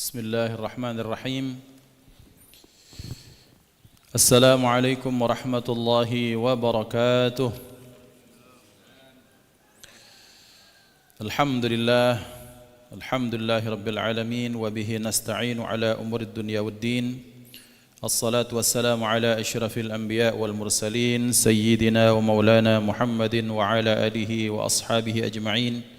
بسم الله الرحمن الرحيم. السلام عليكم ورحمة الله وبركاته. الحمد لله رب العالمين، وبه نستعين على أمور الدنيا والدين. الصلاة والسلام على أشرف الأنبياء والمرسلين سيدنا ومولانا محمد وعلى آله وأصحابه أجمعين.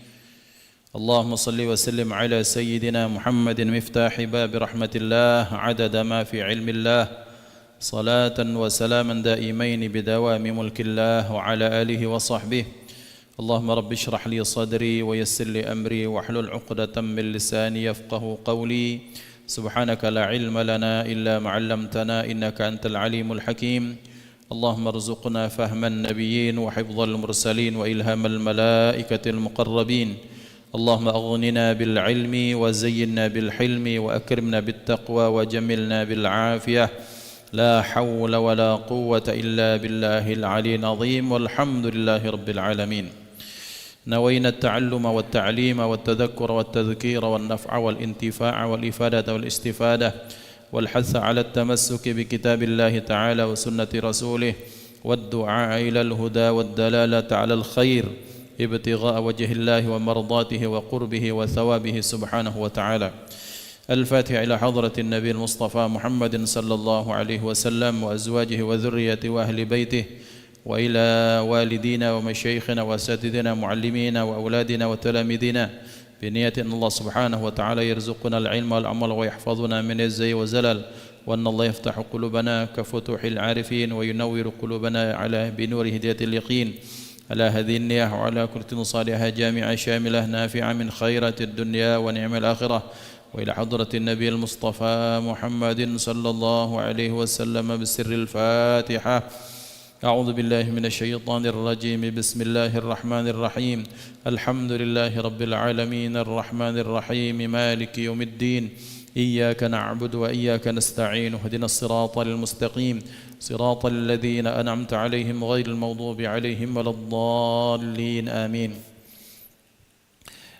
اللهم صل وسلم على سيدنا محمد مفتاح باب رحمة الله عدد ما في علم الله، صلاة وسلاما دائمين بدوام ملك الله وعلى آله وصحبه. اللهم رب اشرح لي صدري ويسر لي أمري واحلل عقدة من لساني يفقه قولي. سبحانك لا علم لنا إلا ما علمتنا إنك أنت العليم الحكيم. اللهم ارزقنا فهم النبيين وحفظ المرسلين وإلهام الملائكة المقربين. اللهم أغننا بالعلم وزينا بالحلم وأكرمنا بالتقوى وجملنا بالعافية. لا حول ولا قوة إلا بالله العلي العظيم، والحمد لله رب العالمين. نوينا التعلم والتعليم والتذكر والتذكير والنفع والانتفاع والإفادة والاستفادة والحث على التمسك بكتاب الله تعالى وسنة رسوله، والدعاء إلى الهدى والدلالة على الخير، ابتغاء وجه الله ومرضاته وقربه وثوابه سبحانه وتعالى. الفاتحة إلى حضرة النبي المصطفى محمد صلى الله عليه وسلم وأزواجه وذريته وأهل بيته، وإلى والدينا ومشايخنا وأساتذتنا معلمينا وأولادنا وتلاميذنا، بنية أن الله سبحانه وتعالى يرزقنا العلم والعمل ويحفظنا من الزي والزلل، وأن الله يفتح قلوبنا كفتوح العارفين وينور قلوبنا على بنور هداية اليقين. على هذه النية وعلى كل صالحة جامعة شاملة نافعة من خيرات الدنيا ونعم الآخرة، وإلى حضرة النبي المصطفى محمد صلى الله عليه وسلم بسر الفاتحة. أعوذ بالله من الشيطان الرجيم. بسم الله الرحمن الرحيم. الحمد لله رب العالمين الرحمن الرحيم مالك يوم الدين. إياك نعبد وإياك نستعين. اهدنا الصراط المستقيم، صراط الذين أنعمت عليهم غير المغضوب عليهم ولا الضالين. آمين.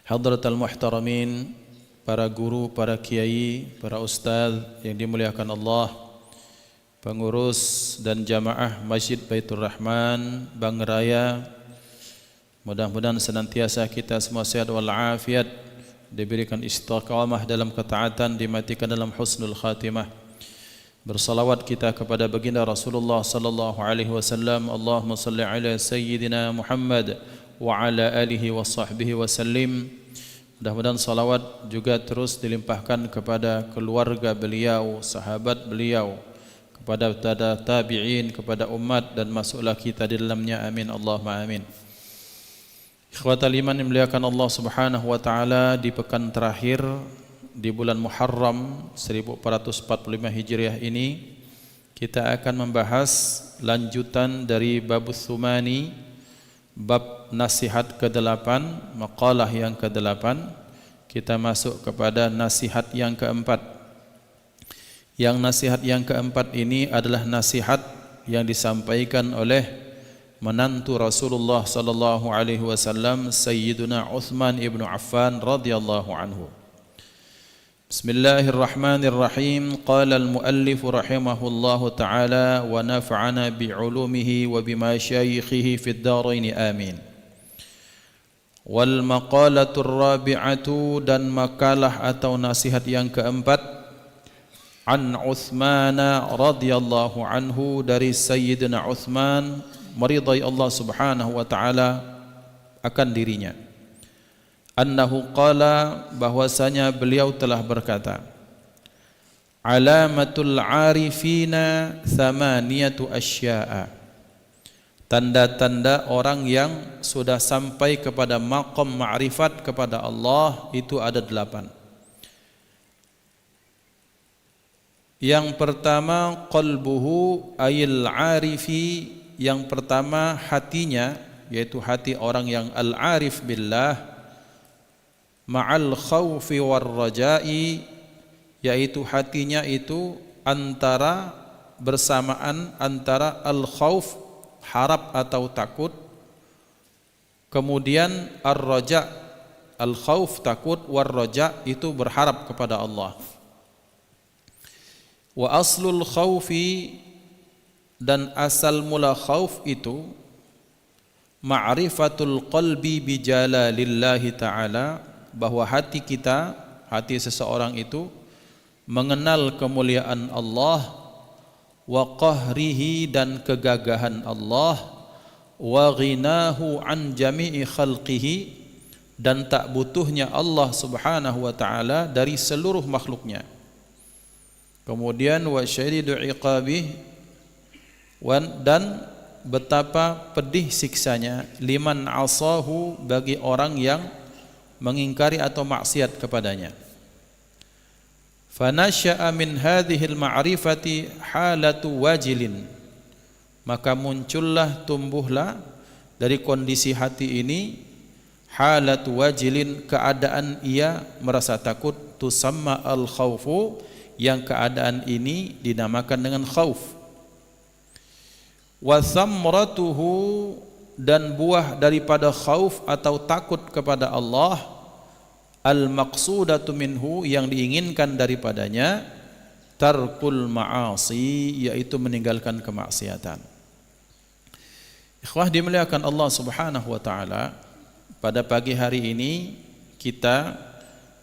Hadratal muhtaramin, para guru, para kiai, para ustaz yang dimuliakan Allah, pengurus dan jamaah Masjid Baitur Rahman Bang Raya, mudah-mudahan senantiasa kita semua sehat walafiat, diberikan istiqamah dalam ketaatan, dimatikan dalam husnul khatimah. Bersalawat kita kepada baginda Rasulullah sallallahu alaihi wasallam. Allahumma salli ala sayyidina Muhammad wa ala alihi wa sahbihi wasallim. Mudah-mudahan salawat juga terus dilimpahkan kepada keluarga beliau, sahabat beliau, kepada tabi'in, kepada umat, dan masuklah kita di dalamnya. Amin Allahumma amin. Ikhwatal iman yang dimuliakan Allah Subhanahu wa taala, di pekan terakhir di bulan Muharram 1445 Hijriah ini kita akan membahas lanjutan dari Babus Tsumani, bab nasihat ke-8, maqalah yang ke-8. Kita masuk kepada nasihat yang ke-4. Yang nasihat yang ke-4 ini adalah nasihat yang disampaikan oleh menantu Rasulullah sallallahu alaihi wasallam, Sayyiduna Utsman ibnu Affan radhiyallahu anhu. Bismillahirrahmanirrahim. Qala al-muallif rahimahullahu ta'ala wa nafa'ana bi'ulumihi wa bimasyayikhihi fid dharain amin. Wal maqalatur rabi'atu, dan makalah atau nasihat yang keempat, an Utsman radhiyallahu anhu, dari Sayyidina Utsman, meridai Allah Subhanahu wa taala akan dirinya. Annahu qala, bahwasanya beliau telah berkata, alamatul arifina thamaniyatu asya'a, tanda-tanda orang yang sudah sampai kepada maqam ma'rifat kepada Allah itu ada 8. Yang pertama, qalbuhu ayil arifi, yang pertama hatinya, yaitu hati orang yang al-arif billah, ma'al khawfi war raja'i, yaitu hatinya itu bersamaan antara al-khawf, harap atau takut, kemudian ar-raja, al-khawf takut, war raja itu berharap kepada Allah. Wa aslul khaufi, dan asal mula khauf itu ma'rifatul qalbi bi jalalillahi ta'ala, bahwa hati kita, hati seseorang itu mengenal kemuliaan Allah, wa qahrihi, dan kegagahan Allah, wa ghinahu an jami'i khalqihi, dan tak butuhnya Allah subhanahu wa ta'ala dari seluruh makhluknya. Kemudian wa syadidu iqabih, dan betapa pedih siksanya, liman asahu, bagi orang yang mengingkari atau maksiat kepadanya. Fanasya'a min hadhil ma'rifati halatu wajilin, maka muncullah, tumbuhlah dari kondisi hati ini halatu wajilin, keadaan ia merasa takut, tusamma al-khawfu, yang keadaan ini dinamakan dengan khauf. Wa thamratuhu, dan buah daripada khauf atau takut kepada Allah, al-maqsudatu minhu, yang diinginkan daripadanya, tarkul ma'asi, yaitu meninggalkan kemaksiatan. Ikhwah dimuliakan Allah subhanahu wa ta'ala, pada pagi hari ini kita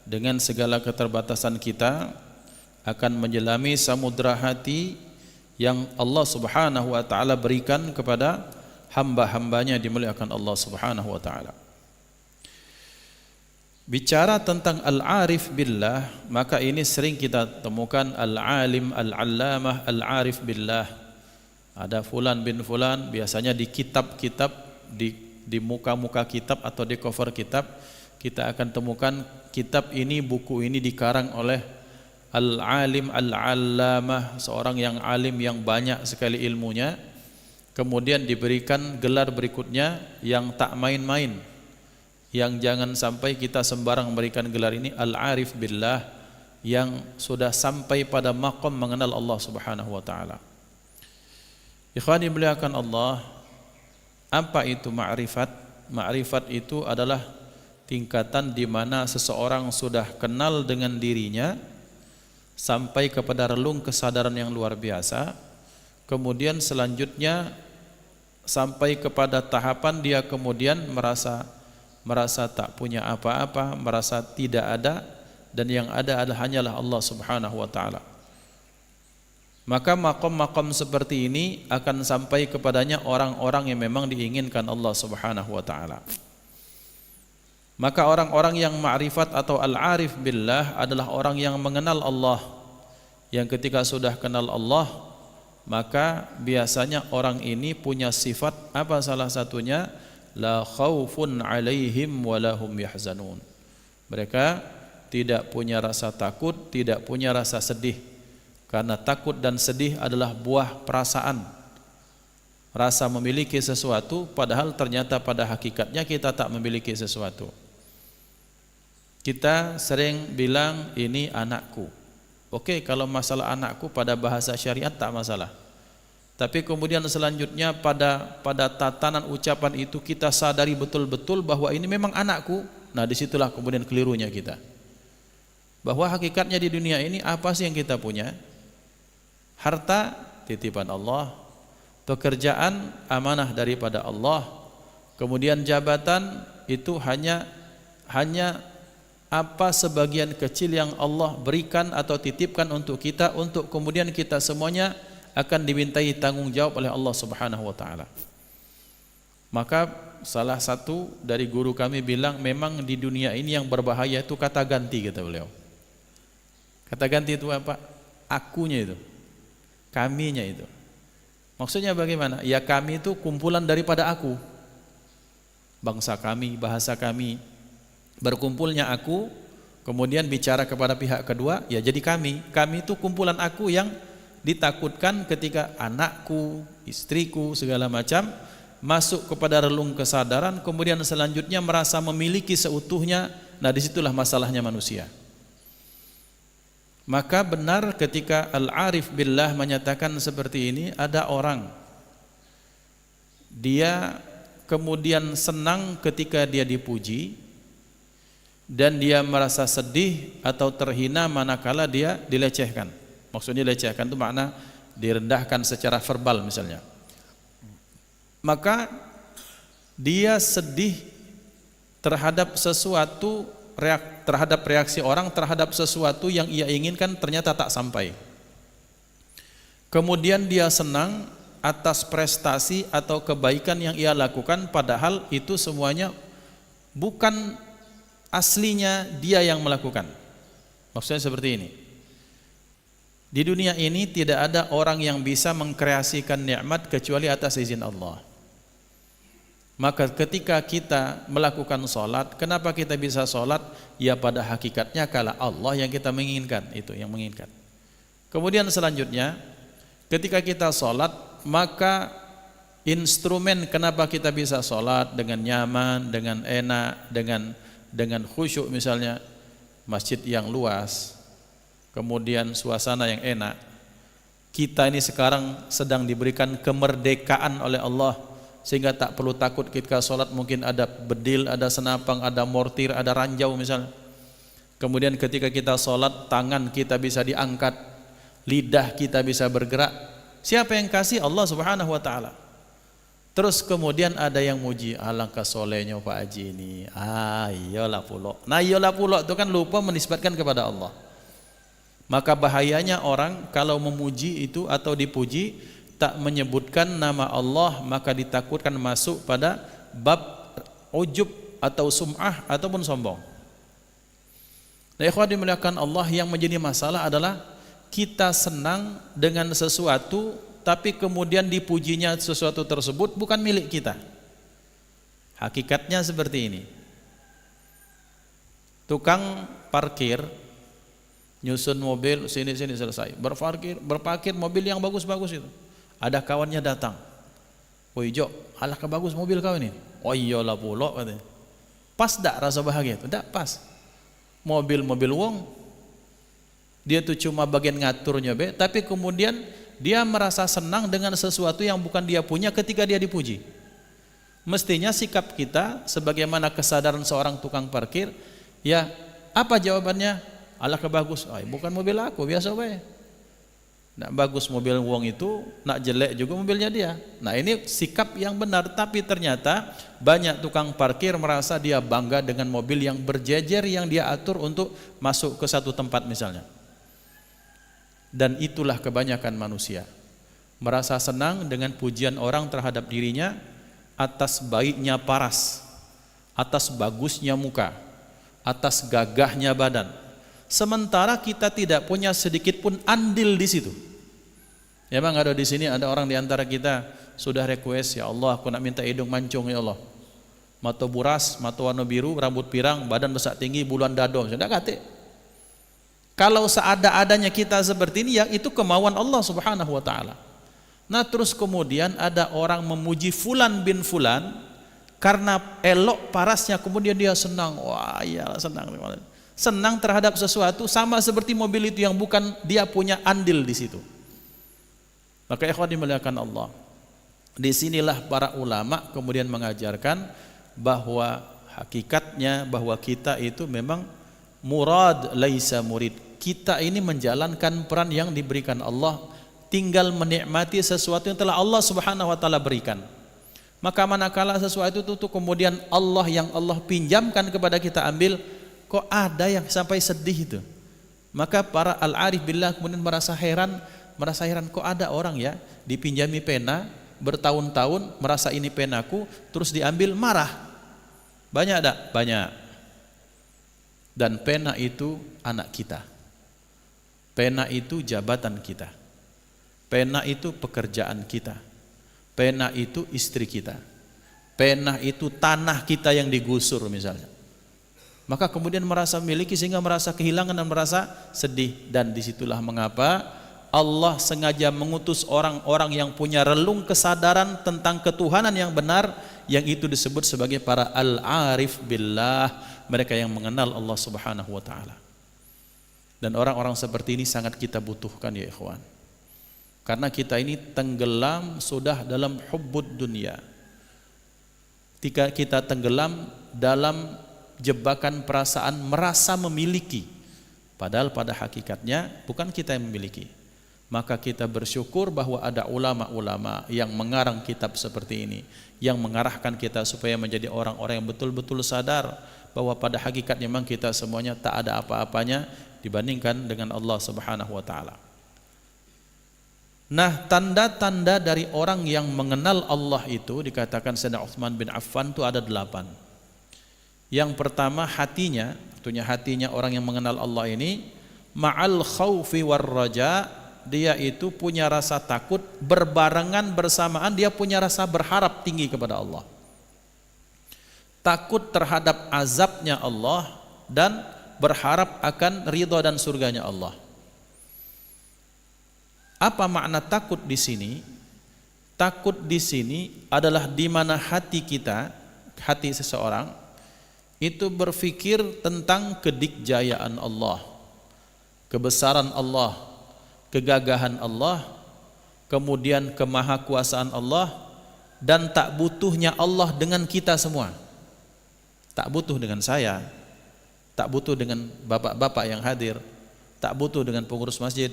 dengan segala keterbatasan kita akan menyelami samudra hati yang Allah subhanahu wa ta'ala berikan kepada hamba-hambanya dimuliakan Allah subhanahu wa ta'ala. Bicara tentang al-arif billah, maka ini sering kita temukan al-alim, al-allamah, al-arif billah. Ada fulan bin fulan, biasanya di kitab-kitab, di muka-muka kitab atau di cover kitab, kita akan temukan kitab ini, buku ini dikarang oleh al-alim, al-allamah, seorang yang alim yang banyak sekali ilmunya. Kemudian diberikan gelar berikutnya yang tak main-main, yang jangan sampai kita sembarang memberikan gelar ini, al-arif billah, yang sudah sampai pada maqam mengenal Allah subhanahu wa ta'ala. Ikhwani muliakan Allah, apa itu ma'rifat? Ma'rifat itu adalah tingkatan di mana seseorang sudah kenal dengan dirinya sampai kepada relung kesadaran yang luar biasa. Kemudian selanjutnya sampai kepada tahapan dia kemudian merasa tak punya apa-apa, merasa tidak ada, dan yang ada adalah hanyalah Allah subhanahu wa ta'ala. Maka makom-makom seperti ini akan sampai kepadanya orang-orang yang memang diinginkan Allah subhanahu wa ta'ala. Maka orang-orang yang ma'rifat atau al-arif billah adalah orang yang mengenal Allah, yang ketika sudah kenal Allah, maka biasanya orang ini punya sifat apa? Salah satunya la khaufun alaihim walahum yahzanun. Mereka tidak punya rasa takut, tidak punya rasa sedih, karena takut dan sedih adalah buah perasaan, rasa memiliki sesuatu, padahal ternyata pada hakikatnya kita tak memiliki sesuatu. Kita sering bilang ini anakku. Oke, kalau masalah anakku pada bahasa syariat tak masalah. Tapi kemudian selanjutnya pada tatanan ucapan itu kita sadari betul-betul bahwa ini memang anakku. Nah, disitulah kemudian kelirunya kita. Bahwa hakikatnya di dunia ini apa sih yang kita punya? Harta titipan Allah, pekerjaan amanah daripada Allah, kemudian jabatan itu hanya apa sebagian kecil yang Allah berikan atau titipkan untuk kita, untuk kemudian kita semuanya akan dimintai tanggung jawab oleh Allah subhanahu wa ta'ala. Maka salah satu dari guru kami bilang, memang di dunia ini yang berbahaya itu kata ganti, kata beliau. Kata ganti itu apa? Akunya itu, kaminya itu. Maksudnya bagaimana? Ya kami itu kumpulan daripada aku, bangsa kami, bahasa kami. Berkumpulnya aku, kemudian bicara kepada pihak kedua, ya jadi kami. Kami itu kumpulan aku yang ditakutkan ketika anakku, istriku, segala macam masuk kepada relung kesadaran, kemudian selanjutnya merasa memiliki seutuhnya. Nah, disitulah masalahnya manusia. Maka benar ketika al-arif billah menyatakan seperti ini, ada orang dia kemudian senang ketika dia dipuji, dan dia merasa sedih atau terhina manakala dia dilecehkan. Maksudnya lecehkan itu makna direndahkan secara verbal misalnya. Maka dia sedih terhadap sesuatu, terhadap reaksi orang terhadap sesuatu yang ia inginkan ternyata tak sampai. Kemudian dia senang atas prestasi atau kebaikan yang ia lakukan, padahal itu semuanya bukan aslinya dia yang melakukan. Maksudnya seperti ini. Di dunia ini tidak ada orang yang bisa mengkreasikan nikmat kecuali atas izin Allah. Maka ketika kita melakukan sholat, kenapa kita bisa sholat? Ya pada hakikatnya kala Allah yang kita menginginkan, itu yang menginginkan. Kemudian selanjutnya, ketika kita sholat, maka instrumen kenapa kita bisa sholat dengan nyaman, dengan enak, dengan khusyuk misalnya, masjid yang luas, kemudian suasana yang enak. Kita ini sekarang sedang diberikan kemerdekaan oleh Allah, sehingga tak perlu takut ketika sholat mungkin ada bedil, ada senapang, ada mortir, ada ranjau misalnya. Kemudian ketika kita sholat, tangan kita bisa diangkat, lidah kita bisa bergerak. Siapa yang kasih? Allah Subhanahu wa ta'ala. Terus kemudian ada yang muji, alangkah solehnya Pak Haji ini. Iyalah pulok. Nah iyalah pulok itu kan lupa menisbatkan kepada Allah. Maka bahayanya orang kalau memuji itu atau dipuji tak menyebutkan nama Allah, maka ditakutkan masuk pada bab ujub atau sum'ah ataupun sombong. Nah, ikhwan dimuliakan Allah, yang menjadi masalah adalah kita senang dengan sesuatu tapi kemudian dipujinya sesuatu tersebut bukan milik kita. Hakikatnya seperti ini. Tukang parkir nyusun mobil sini-sini selesai. Berparkir mobil yang bagus-bagus itu. Ada kawannya datang. Woi Jo, alangkah bagus mobil kau ini. Oh iyalah pulok katanya. Pas tak rasa bahagia? Tidak pas. Mobil-mobil wong, dia tuh cuma bagian ngaturnya be, tapi kemudian dia merasa senang dengan sesuatu yang bukan dia punya ketika dia dipuji. Mestinya sikap kita sebagaimana kesadaran seorang tukang parkir, ya apa jawabannya? Alangkah bagus. Bukan mobil aku, biasa bae. Nak bagus mobil wong itu, nak jelek juga mobilnya dia. Nah ini sikap yang benar, tapi ternyata banyak tukang parkir merasa dia bangga dengan mobil yang berjejer yang dia atur untuk masuk ke satu tempat misalnya. Dan itulah kebanyakan manusia, merasa senang dengan pujian orang terhadap dirinya atas baiknya paras, atas bagusnya muka, atas gagahnya badan. Sementara kita tidak punya sedikit pun andil di situ. Memang ada di sini ada orang di antara kita sudah request, ya Allah aku nak minta hidung mancung ya Allah. Mata buras, mata warna biru, rambut pirang, badan besar tinggi, buluan dado. Sudah kate. Kalau seada-adanya kita seperti ini, ya itu kemauan Allah Subhanahu wa taala. Nah, terus kemudian ada orang memuji fulan bin fulan karena elok parasnya, kemudian dia senang. Wah, iya senang. Senang terhadap sesuatu sama seperti mobil itu yang bukan dia punya andil di situ. Maka ikhwan dimuliakan Allah, disinilah para ulama kemudian mengajarkan bahwa hakikatnya bahwa kita itu memang murad laisa murid. Kita ini menjalankan peran yang diberikan Allah, tinggal menikmati sesuatu yang telah Allah Subhanahu wa taala berikan. Maka manakala sesuatu itu kemudian yang Allah pinjamkan kepada kita ambil, kok ada yang sampai sedih itu. Maka para al-arif billah kemudian merasa heran kok ada orang ya dipinjami pena bertahun-tahun, merasa ini penaku, terus diambil marah. Banyak tak? Banyak. Dan pena itu anak kita, pena itu jabatan kita, pena itu pekerjaan kita, pena itu istri kita, pena itu tanah kita yang digusur misalnya. Maka kemudian merasa memiliki sehingga merasa kehilangan dan merasa sedih. Dan disitulah mengapa Allah sengaja mengutus orang-orang yang punya relung kesadaran tentang ketuhanan yang benar, yang itu disebut sebagai para al-arif billah, mereka yang mengenal Allah Subhanahu wa taala. Dan orang-orang seperti ini sangat kita butuhkan ya ikhwan. Karena kita ini tenggelam sudah dalam hubbud dunia. Ketika kita tenggelam dalam jebakan perasaan merasa memiliki, padahal pada hakikatnya bukan kita yang memiliki. Maka kita bersyukur bahwa ada ulama-ulama yang mengarang kitab seperti ini, yang mengarahkan kita supaya menjadi orang-orang yang betul-betul sadar bahwa pada hakikatnya memang kita semuanya tak ada apa-apanya dibandingkan dengan Allah Subhanahu wa taala. Nah, tanda-tanda dari orang yang mengenal Allah itu dikatakan Sayyidina Utsman bin Affan itu ada 8. Yang pertama hatinya, artinya hatinya orang yang mengenal Allah ini ma'al khaufi war raja, dia itu punya rasa takut berbarengan bersamaan dia punya rasa berharap tinggi kepada Allah. Takut terhadap azabnya Allah dan berharap akan ridha dan surganya Allah. Apa makna takut di sini? Takut di sini adalah di mana hati kita, hati seseorang itu berpikir tentang kedikjayaan Allah, kebesaran Allah, kegagahan Allah, kemudian kemahakuasaan Allah, dan tak butuhnya Allah dengan kita semua. Tak butuh dengan saya, tak butuh dengan bapak-bapak yang hadir, tak butuh dengan pengurus masjid,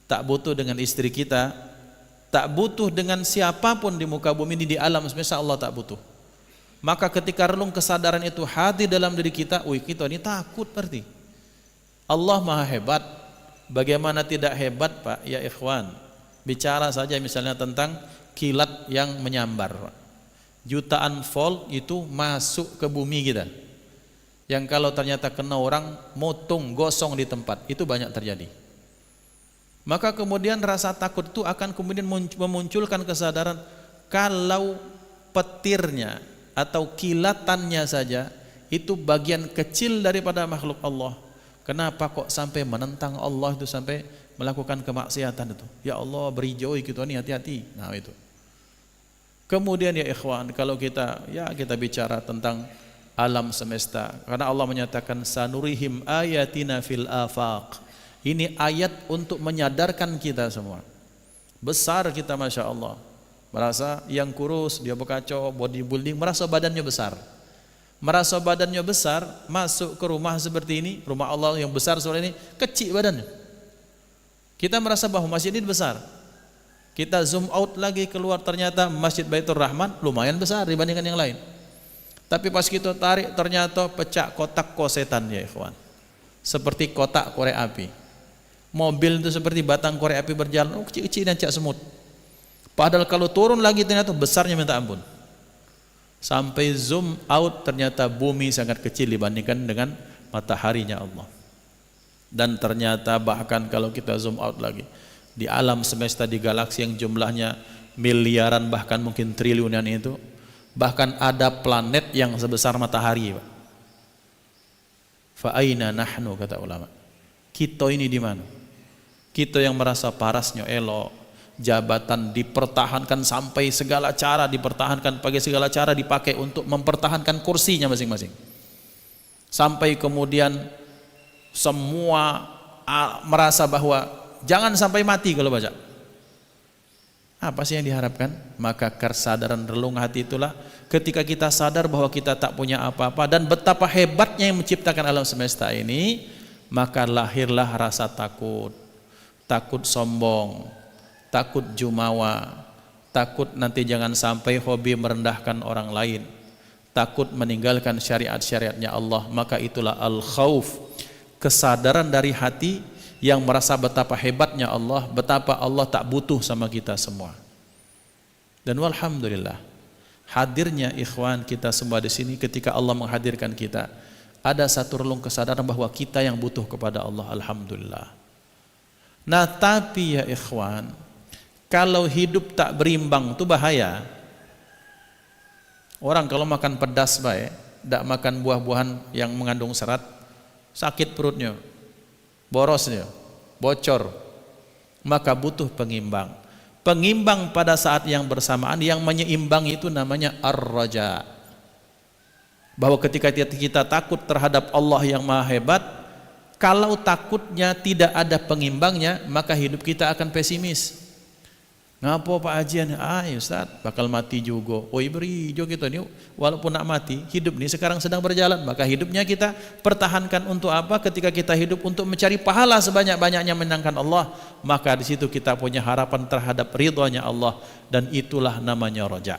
tak butuh dengan istri kita, tak butuh dengan siapapun di muka bumi ini, di alam semesta Allah tak butuh. Maka ketika relung kesadaran itu hadir dalam diri kita, kita ini takut berarti. Allah maha hebat. Bagaimana tidak hebat Pak? Ya ikhwan, bicara saja misalnya tentang kilat yang menyambar. Jutaan volt itu masuk ke bumi kita. Yang kalau ternyata kena orang, motong, gosong di tempat, itu banyak terjadi. Maka kemudian rasa takut itu akan kemudian memunculkan kesadaran kalau petirnya atau kilatannya saja itu bagian kecil daripada makhluk Allah. Kenapa kok sampai menentang Allah itu, sampai melakukan kemaksiatan itu? Ya Allah, beri joy gitu nih, hati-hati. Nah itu. Kemudian ya ikhwan, kalau kita bicara tentang alam semesta, karena Allah menyatakan sanurihim ayatina fil afaq. Ini ayat untuk menyadarkan kita semua. Besar kita Masya Allah. Merasa yang kurus, dia bekacau, bodybuilding, merasa badannya besar. Merasa badannya besar, masuk ke rumah seperti ini, rumah Allah yang besar seperti ini, kecil badannya. Kita merasa bahwa masjid ini besar. Kita zoom out lagi keluar, ternyata Masjid Baitur Rahman lumayan besar dibandingkan yang lain. Tapi pas kita tarik, ternyata pecah kotak kosetan ya ikhwan. Seperti kotak korek api. Mobil itu seperti batang korek api berjalan, kecil-kecil dan cak semut. Padahal kalau turun lagi ternyata besarnya minta ampun. Sampai zoom out ternyata bumi sangat kecil dibandingkan dengan mataharinya Allah. Dan ternyata bahkan kalau kita zoom out lagi, di alam semesta, di galaksi yang jumlahnya miliaran bahkan mungkin triliunan itu, bahkan ada planet yang sebesar matahari. Fa aina nahnu, kata ulama. Kita ini di mana? Kita yang merasa parasnya elok, jabatan dipertahankan sampai segala cara dipertahankan, pakai segala cara dipakai untuk mempertahankan kursinya masing-masing. Sampai kemudian semua merasa bahwa jangan sampai mati kalau baca. Apa sih yang diharapkan? Maka kesadaran relung hati itulah ketika kita sadar bahwa kita tak punya apa-apa dan betapa hebatnya yang menciptakan alam semesta ini, maka lahirlah rasa takut. Takut sombong, takut jumawa, takut nanti jangan sampai hobi merendahkan orang lain, takut meninggalkan syariat-syariatnya Allah. Maka itulah al-khauf, kesadaran dari hati yang merasa betapa hebatnya Allah, betapa Allah tak butuh sama kita semua. Dan walhamdulillah, hadirnya ikhwan kita semua di sini ketika Allah menghadirkan kita, ada satu relung kesadaran bahwa kita yang butuh kepada Allah. Alhamdulillah. Nah tapi ya ikhwan, kalau hidup tak berimbang itu bahaya. Orang kalau makan pedas baik, tak makan buah-buahan yang mengandung serat, sakit perutnya, borosnya, bocor. Maka butuh pengimbang. Pengimbang pada saat yang bersamaan, yang menyeimbang itu namanya ar-raja. Bahwa ketika kita takut terhadap Allah yang maha hebat, kalau takutnya tidak ada pengimbangnya, maka hidup kita akan pesimis. Ngapo Pak Haji? Ya Ustaz, bakal mati juga. Beri jo kita ini walaupun nak mati, hidup ini sekarang sedang berjalan, maka hidupnya kita pertahankan untuk apa? Ketika kita hidup untuk mencari pahala sebanyak-banyaknya menyenangkan Allah, maka di situ kita punya harapan terhadap ridhonya Allah, dan itulah namanya roja.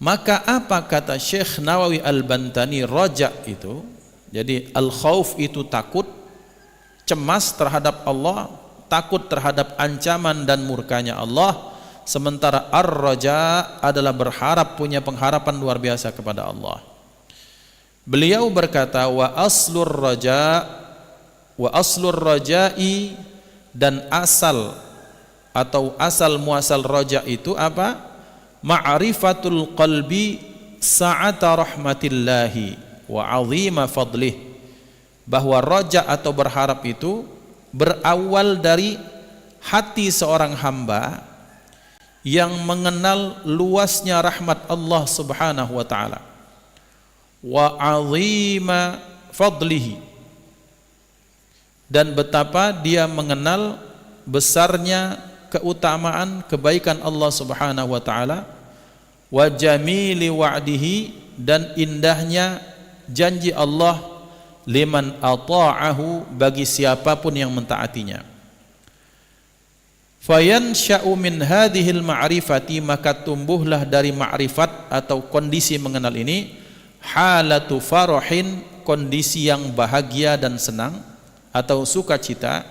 Maka apa kata Syekh Nawawi Al-Bantani roja itu? Jadi al-khauf itu takut, cemas terhadap Allah, takut terhadap ancaman dan murkanya Allah, sementara ar-raja adalah berharap, punya pengharapan luar biasa kepada Allah. Beliau berkata wa aslur raja'i, dan asal atau asal muasal raja itu apa? Ma'rifatul qalbi sa'ata rahmatillahi wa 'azima fadlih, bahwa raja atau berharap itu berawal dari hati seorang hamba yang mengenal luasnya rahmat Allah Subhanahu wa taala, wa 'azima fadlihi, dan betapa dia mengenal besarnya keutamaan kebaikan Allah Subhanahu wa taala, wa jamili wa'dihi, dan indahnya janji Allah liman ata'ahu, bagi siapapun yang mentaatinya. Fayansha'u min hadhil ma'rifati, maka tumbuhlah dari ma'rifat atau kondisi mengenal ini halatu farahin, kondisi yang bahagia dan senang atau sukacita,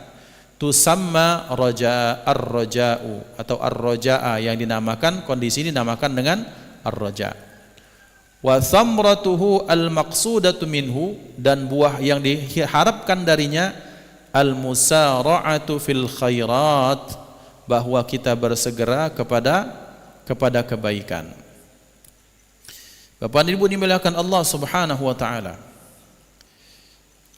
tusamma raja ar-raja'u atau ar-raja'a, yang dinamakan kondisi ini dinamakan dengan ar-raja'. Wa thamratuhu al-maqsudatu minhu, dan buah yang diharapkan darinya al-musara'atu fil khairat, bahwa kita bersegera kepada kebaikan. Bapak dan Ibu dimuliakan Allah Subhanahu wa taala,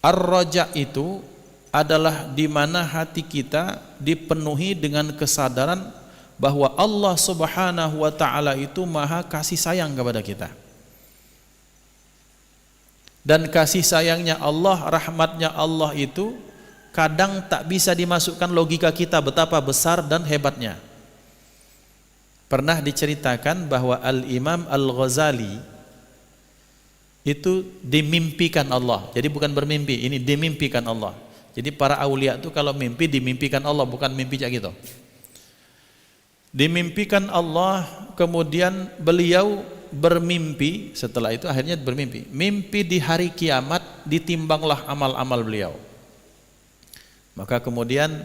ar-raja itu adalah di mana hati kita dipenuhi dengan kesadaran bahwa Allah Subhanahu wa taala itu maha kasih sayang kepada kita. Dan kasih sayangnya Allah, rahmatnya Allah itu kadang tak bisa dimasukkan logika kita betapa besar dan hebatnya. Pernah diceritakan bahwa Al-Imam Al-Ghazali itu dimimpikan Allah. Jadi bukan bermimpi, ini dimimpikan Allah. Jadi para aulia itu kalau mimpi dimimpikan Allah, bukan mimpi kayak gitu. Dimimpikan Allah, kemudian beliau bermimpi, setelah itu akhirnya bermimpi. Mimpi di hari kiamat ditimbanglah amal-amal beliau. Maka kemudian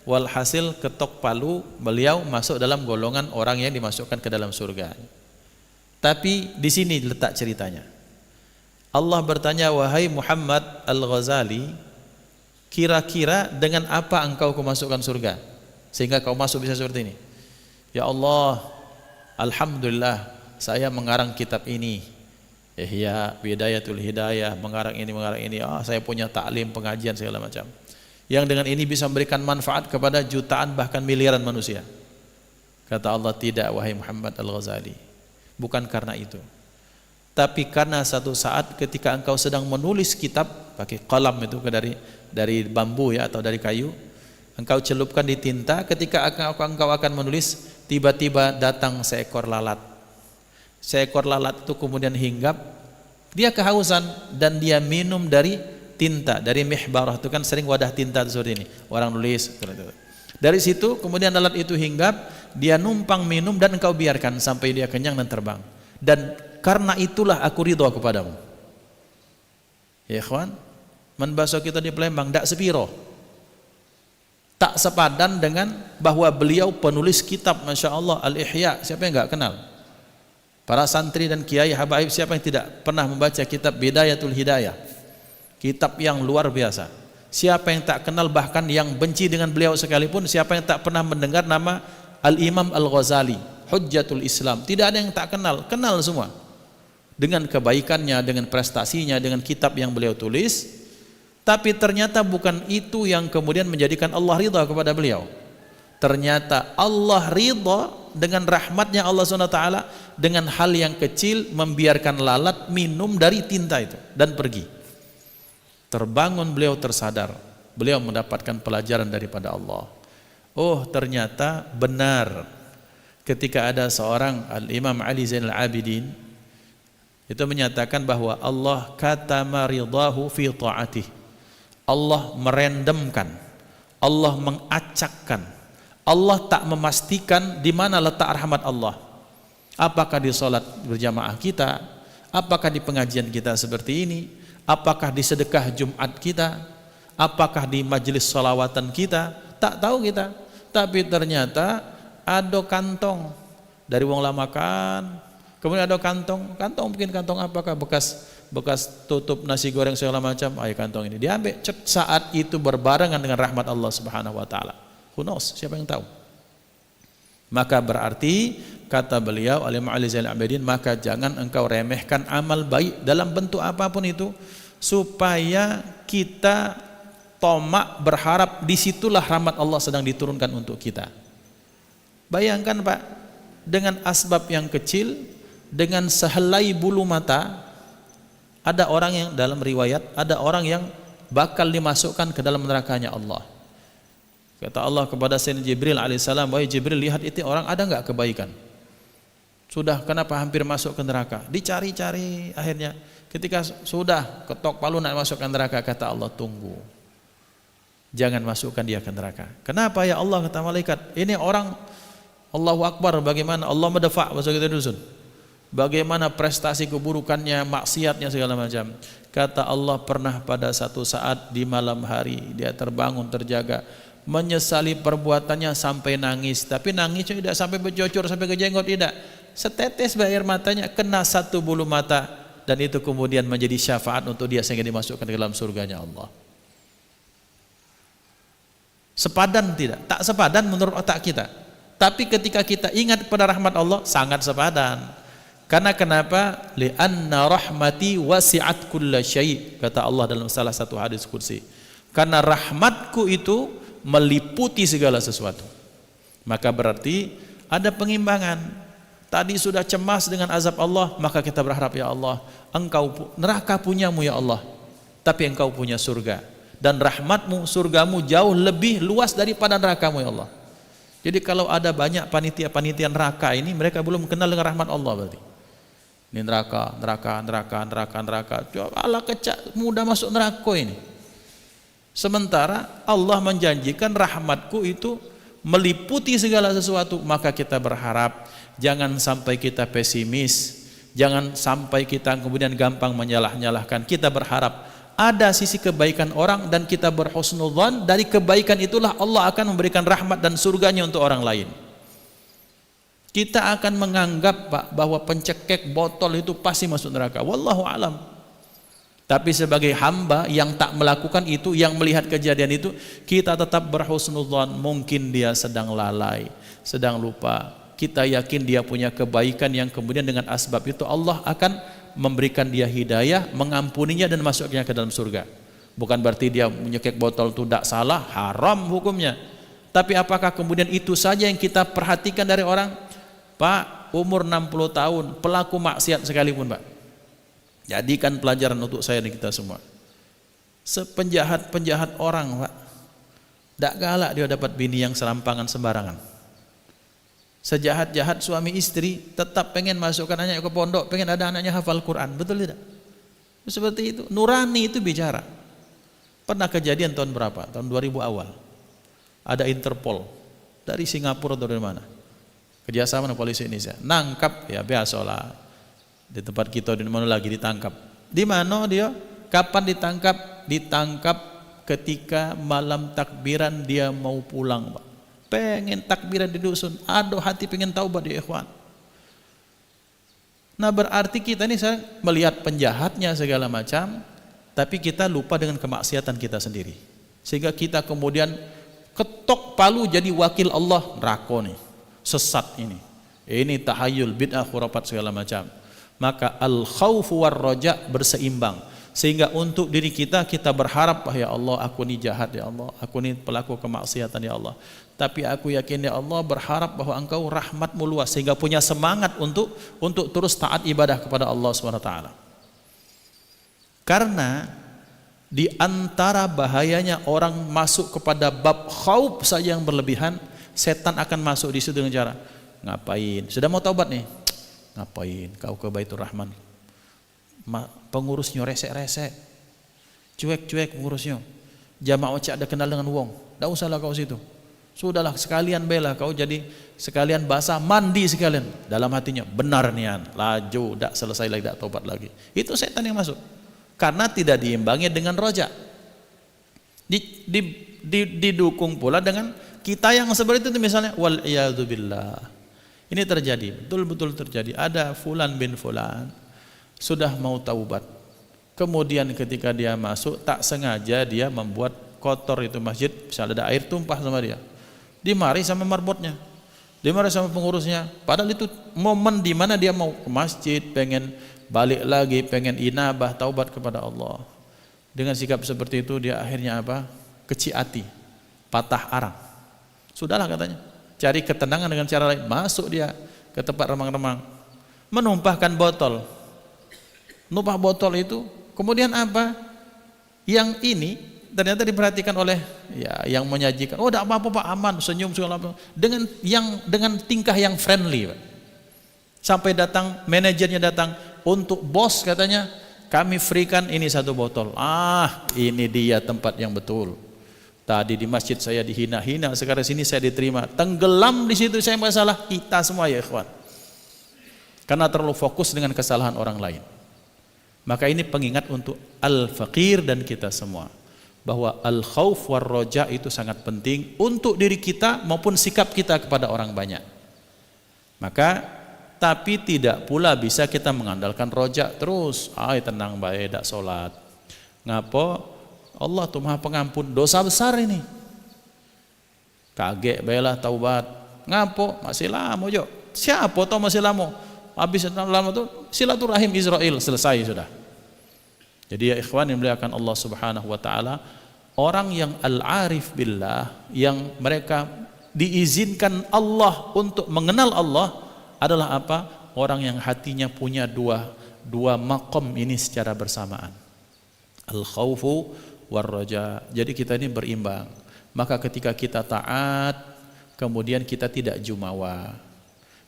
walhasil ketok palu, beliau masuk dalam golongan orang yang dimasukkan ke dalam surga. Tapi di sini letak ceritanya. Allah bertanya, wahai Muhammad Al-Ghazali, kira-kira dengan apa engkau kumasukkan surga sehingga kau masuk bisa seperti ini? Ya Allah, alhamdulillah saya mengarang kitab ini, Ihya Bidayatul Hidayah, mengarang ini, saya punya taklim, pengajian segala macam, yang dengan ini bisa memberikan manfaat kepada jutaan bahkan miliaran manusia. Kata Allah, tidak wahai Muhammad Al-Ghazali, bukan karena itu, tapi karena satu saat ketika engkau sedang menulis kitab pakai qalam itu dari bambu ya atau dari kayu, engkau celupkan di tinta, ketika engkau akan menulis, tiba-tiba datang seekor lalat. Seekor lalat itu kemudian hinggap, dia kehausan dan dia minum dari tinta, dari mihbarah itu kan sering wadah tinta seperti ini, orang nulis. Dari situ kemudian lalat itu hinggap, dia numpang minum dan engkau biarkan sampai dia kenyang dan terbang. Dan karena itulah aku ridho kepadamu. Ya ikhwan, menbaso kita di Palembang dak sepiro, tak sepadan dengan bahwa beliau penulis kitab, Masya Allah, Al-Ihya. Siapa yang enggak kenal? Para santri dan kiai habaib, siapa yang tidak pernah membaca kitab Bidayatul Hidayah? Kitab yang luar biasa. Siapa yang tak kenal, bahkan yang benci dengan beliau sekalipun, siapa yang tak pernah mendengar nama Al-Imam Al-Ghazali, Hujjatul Islam? Tidak ada yang tak kenal, kenal semua. Dengan kebaikannya, dengan prestasinya, dengan kitab yang beliau tulis. Tapi ternyata bukan itu yang kemudian menjadikan Allah ridha kepada beliau. Ternyata Allah ridha dengan rahmatnya Allah SWT dengan hal yang kecil, membiarkan lalat minum dari tinta itu dan pergi. Terbangun beliau, tersadar, beliau mendapatkan pelajaran daripada Allah. oh ternyata benar ketika ada seorang Al-Imam Ali Zainal Abidin itu menyatakan bahwa Allah katama ridahu fi ta'atih. Allah merendamkan, Allah mengacakkan, Allah tak memastikan di mana letak rahmat Allah. Apakah di salat berjamaah kita, apakah di pengajian kita seperti ini, apakah di sedekah Jumat kita, apakah di majelis salawatan kita, tak tahu kita. Tapi ternyata ada kantong dari wong lama makan, kemudian ada kantong mungkin kantong apakah bekas tutup nasi goreng segala macam, ayo kantong ini diambil, saat itu berbarengan dengan rahmat Allah Subhanahu wa taala. Who knows, siapa yang tahu? Maka berarti kata beliau Al-Imam Ali Zainal Abidin, maka jangan engkau remehkan amal baik dalam bentuk apapun itu, supaya kita tomak berharap disitulah rahmat Allah sedang diturunkan untuk kita. Bayangkan Pak, dengan asbab yang kecil, dengan sehelai bulu mata, ada orang yang dalam riwayat, ada orang yang bakal dimasukkan ke dalam nerakanya Allah. Kata Allah kepada Sayyidina Jibril alaihissalam, wahai Jibril, lihat itu orang ada enggak kebaikan? Sudah, kenapa hampir masuk ke neraka? Dicari-cari, akhirnya ketika sudah ketok palu nak masuk ke neraka, kata Allah, tunggu, jangan masukkan dia ke neraka. Kenapa ya Allah? Kata malaikat, ini orang Allahu Akbar, bagaimana Allah mendefa masuk kita dusun, bagaimana prestasi keburukannya, maksiatnya segala macam. Kata Allah, pernah pada satu saat di malam hari dia terbangun terjaga, menyesali perbuatannya sampai nangis, tapi nangisnya tidak sampai bercocor sampai ke jenggot, tidak, setetes air matanya kena satu bulu mata, dan itu kemudian menjadi syafaat untuk dia sehingga dimasukkan ke dalam surganya Allah. Sepadan tidak? Tak sepadan menurut otak kita, tapi ketika kita ingat pada rahmat Allah sangat sepadan. Karena kenapa? Li'anna rahmati wasi'at kulla syai', kata Allah dalam salah satu hadis qudsi. Karena rahmatku itu meliputi segala sesuatu. Maka berarti ada pengimbangan. Tadi sudah cemas dengan azab Allah, maka kita berharap, ya Allah, engkau neraka punyamu ya Allah, tapi engkau punya surga, dan rahmatmu, surgamu jauh lebih luas daripada nerakamu ya Allah. Jadi kalau ada banyak panitia-panitia neraka ini, mereka belum kenal dengan rahmat Allah berarti. Ini neraka. Coba Allah kecak mudah masuk neraka ini. Sementara Allah menjanjikan rahmatku itu meliputi segala sesuatu. Maka kita berharap jangan sampai kita pesimis, jangan sampai kita kemudian gampang menyalah-nyalahkan. Kita berharap ada sisi kebaikan orang dan kita berhusnudzan, dari kebaikan itulah Allah akan memberikan rahmat dan surganya untuk orang lain. Kita akan menganggap Pak bahwa pencekek botol itu pasti masuk neraka, wallahu alam. Tapi sebagai hamba yang tak melakukan itu, yang melihat kejadian itu, kita tetap berhusnudzan, mungkin dia sedang lalai, sedang lupa. Kita yakin dia punya kebaikan yang kemudian dengan asbab itu Allah akan memberikan dia hidayah, mengampuninya dan masuknya ke dalam surga. Bukan berarti dia menyekek botol itu tidak salah, haram hukumnya. Tapi apakah kemudian itu saja yang kita perhatikan dari orang? Pak, umur 60 tahun, pelaku maksiat sekalipun Pak, jadikan pelajaran untuk saya dan kita semua. Sepenjahat-penjahat orang Pak, tidak galak dia dapat bini yang serampangan sembarangan. Sejahat-jahat suami istri tetap pengen masukkan anaknya ke pondok, pengen ada anaknya hafal Quran, betul tidak? Seperti itu, nurani itu bicara. Pernah kejadian tahun berapa? Tahun 2000 awal. Ada Interpol dari Singapura atau dari mana? Kerjasama dengan polisi Indonesia, nangkap, ya biasalah di tempat kita, di mana lagi ditangkap. Di mana dia? Kapan ditangkap? Ditangkap ketika malam takbiran dia mau pulang Pak. Pengen takbiran di dusun, aduh hati pengen taubat ya ikhwan. Nah berarti kita ini sekarang melihat penjahatnya segala macam, tapi kita lupa dengan kemaksiatan kita sendiri, sehingga kita kemudian ketok palu jadi wakil Allah, neraka nih, sesat ini tahayul, bid'ah, khurafat segala macam. Maka al khaufu war roja berseimbang, sehingga untuk diri kita berharap, ya Allah, aku ini jahat ya Allah, aku ini pelaku kemaksiatan ya Allah, tapi aku yakin ya Allah, berharap bahwa engkau rahmatmu luas, sehingga punya semangat untuk terus taat ibadah kepada Allah SWT. Karena Di antara bahayanya orang masuk kepada bab khauf saja yang berlebihan, setan akan masuk di situ dengan cara, ngapain? Sudah mau taubat nih, ngapain kau ke Baitur Rahman? Pengurusnya resek-resek, cuek-cuek pengurusnya. Jamaah cak ada kenal dengan wong, tidak usahlah kau situ. Sudahlah sekalian bela kau jadi sekalian basah mandi sekalian. Dalam hatinya benar nian, laju, tidak selesai lagi, tidak taubat lagi. Itu setan yang masuk. Karena tidak diimbangi dengan roja. Didukung pula dengan kita yang seperti itu misalnya, wal iyadzubillah. Ini terjadi, betul-betul terjadi. Ada fulan bin fulan sudah mau taubat. Kemudian ketika dia masuk, tak sengaja dia membuat kotor itu masjid, misalnya ada air tumpah sama dia. Dimarahi sama marbotnya, dimarahi sama pengurusnya. Padahal itu momen di mana dia mau ke masjid, pengen balik lagi, pengen inabah, taubat kepada Allah. Dengan sikap seperti itu dia akhirnya apa? Kecil hati, patah arang. Sudahlah katanya, cari ketenangan dengan cara lain. Masuk dia ke tempat remang-remang, menumpahkan botol. Numpah botol itu, kemudian apa? Yang ini ternyata diperhatikan oleh yang menyajikan. Oh, tidak apa-apa Pak, aman, senyum segala apa. Dengan tingkah yang friendly, Pak. Sampai datang manajernya datang, untuk bos katanya kami freekan ini satu botol. Ini dia tempat yang betul. Tadi di masjid saya dihina-hina, sekarang sini saya diterima. Tenggelam di situ saya masalah kita semua ya ikhwan. Karena terlalu fokus dengan kesalahan orang lain. Maka ini pengingat untuk al-faqir dan kita semua, bahwa al-khauf war roja itu sangat penting untuk diri kita maupun sikap kita kepada orang banyak. Maka tapi tidak pula bisa kita mengandalkan rojak terus. Tenang baik, tidak sholat. Ngapo? Allah tuh maha pengampun, dosa besar ini. Kaget baiklah taubat. Ngapo? Masih lama jo. Siapa tahu masih lama? Habis lama tuh silaturahim Israel selesai sudah. Jadi ya ikhwan yang dimuliakan Allah Subhanahu wa taala, orang yang al-arif billah, yang mereka diizinkan Allah untuk mengenal Allah, adalah apa? Orang yang hatinya punya dua maqam ini secara bersamaan, al-khaufu war raja. Jadi kita ini berimbang. Maka ketika kita taat, kemudian kita tidak jumawa.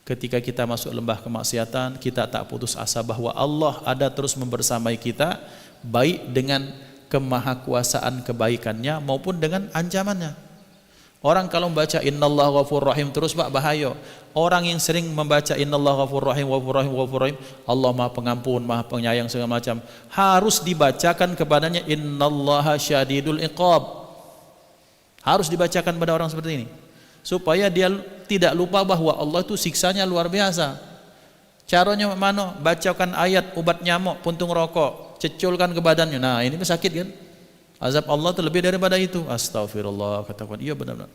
Ketika kita masuk lembah kemaksiatan, kita tak putus asa bahwa Allah ada terus membersamai kita, baik dengan kemahakuasaan kebaikannya maupun dengan ancamannya. Orang kalau membaca innallaha ghafurur rahim terus Pak, bahaya. Orang yang sering membaca innallaha ghafurur rahim, ghafurur rahim, ghafurur rahim, Allah Maha Pengampun, Maha Penyayang segala macam, harus dibacakan kepadanya innallaha syadidul iqab. Harus dibacakan pada orang seperti ini supaya dia tidak lupa bahwa Allah itu siksanya luar biasa. Caranya mana? Bacakan ayat obat nyamuk, puntung rokok, ceculkan ke badannya. Nah, ini sakit kan? Azab Allah itu lebih daripada itu. Astagfirullah, katakan iya benar-benar.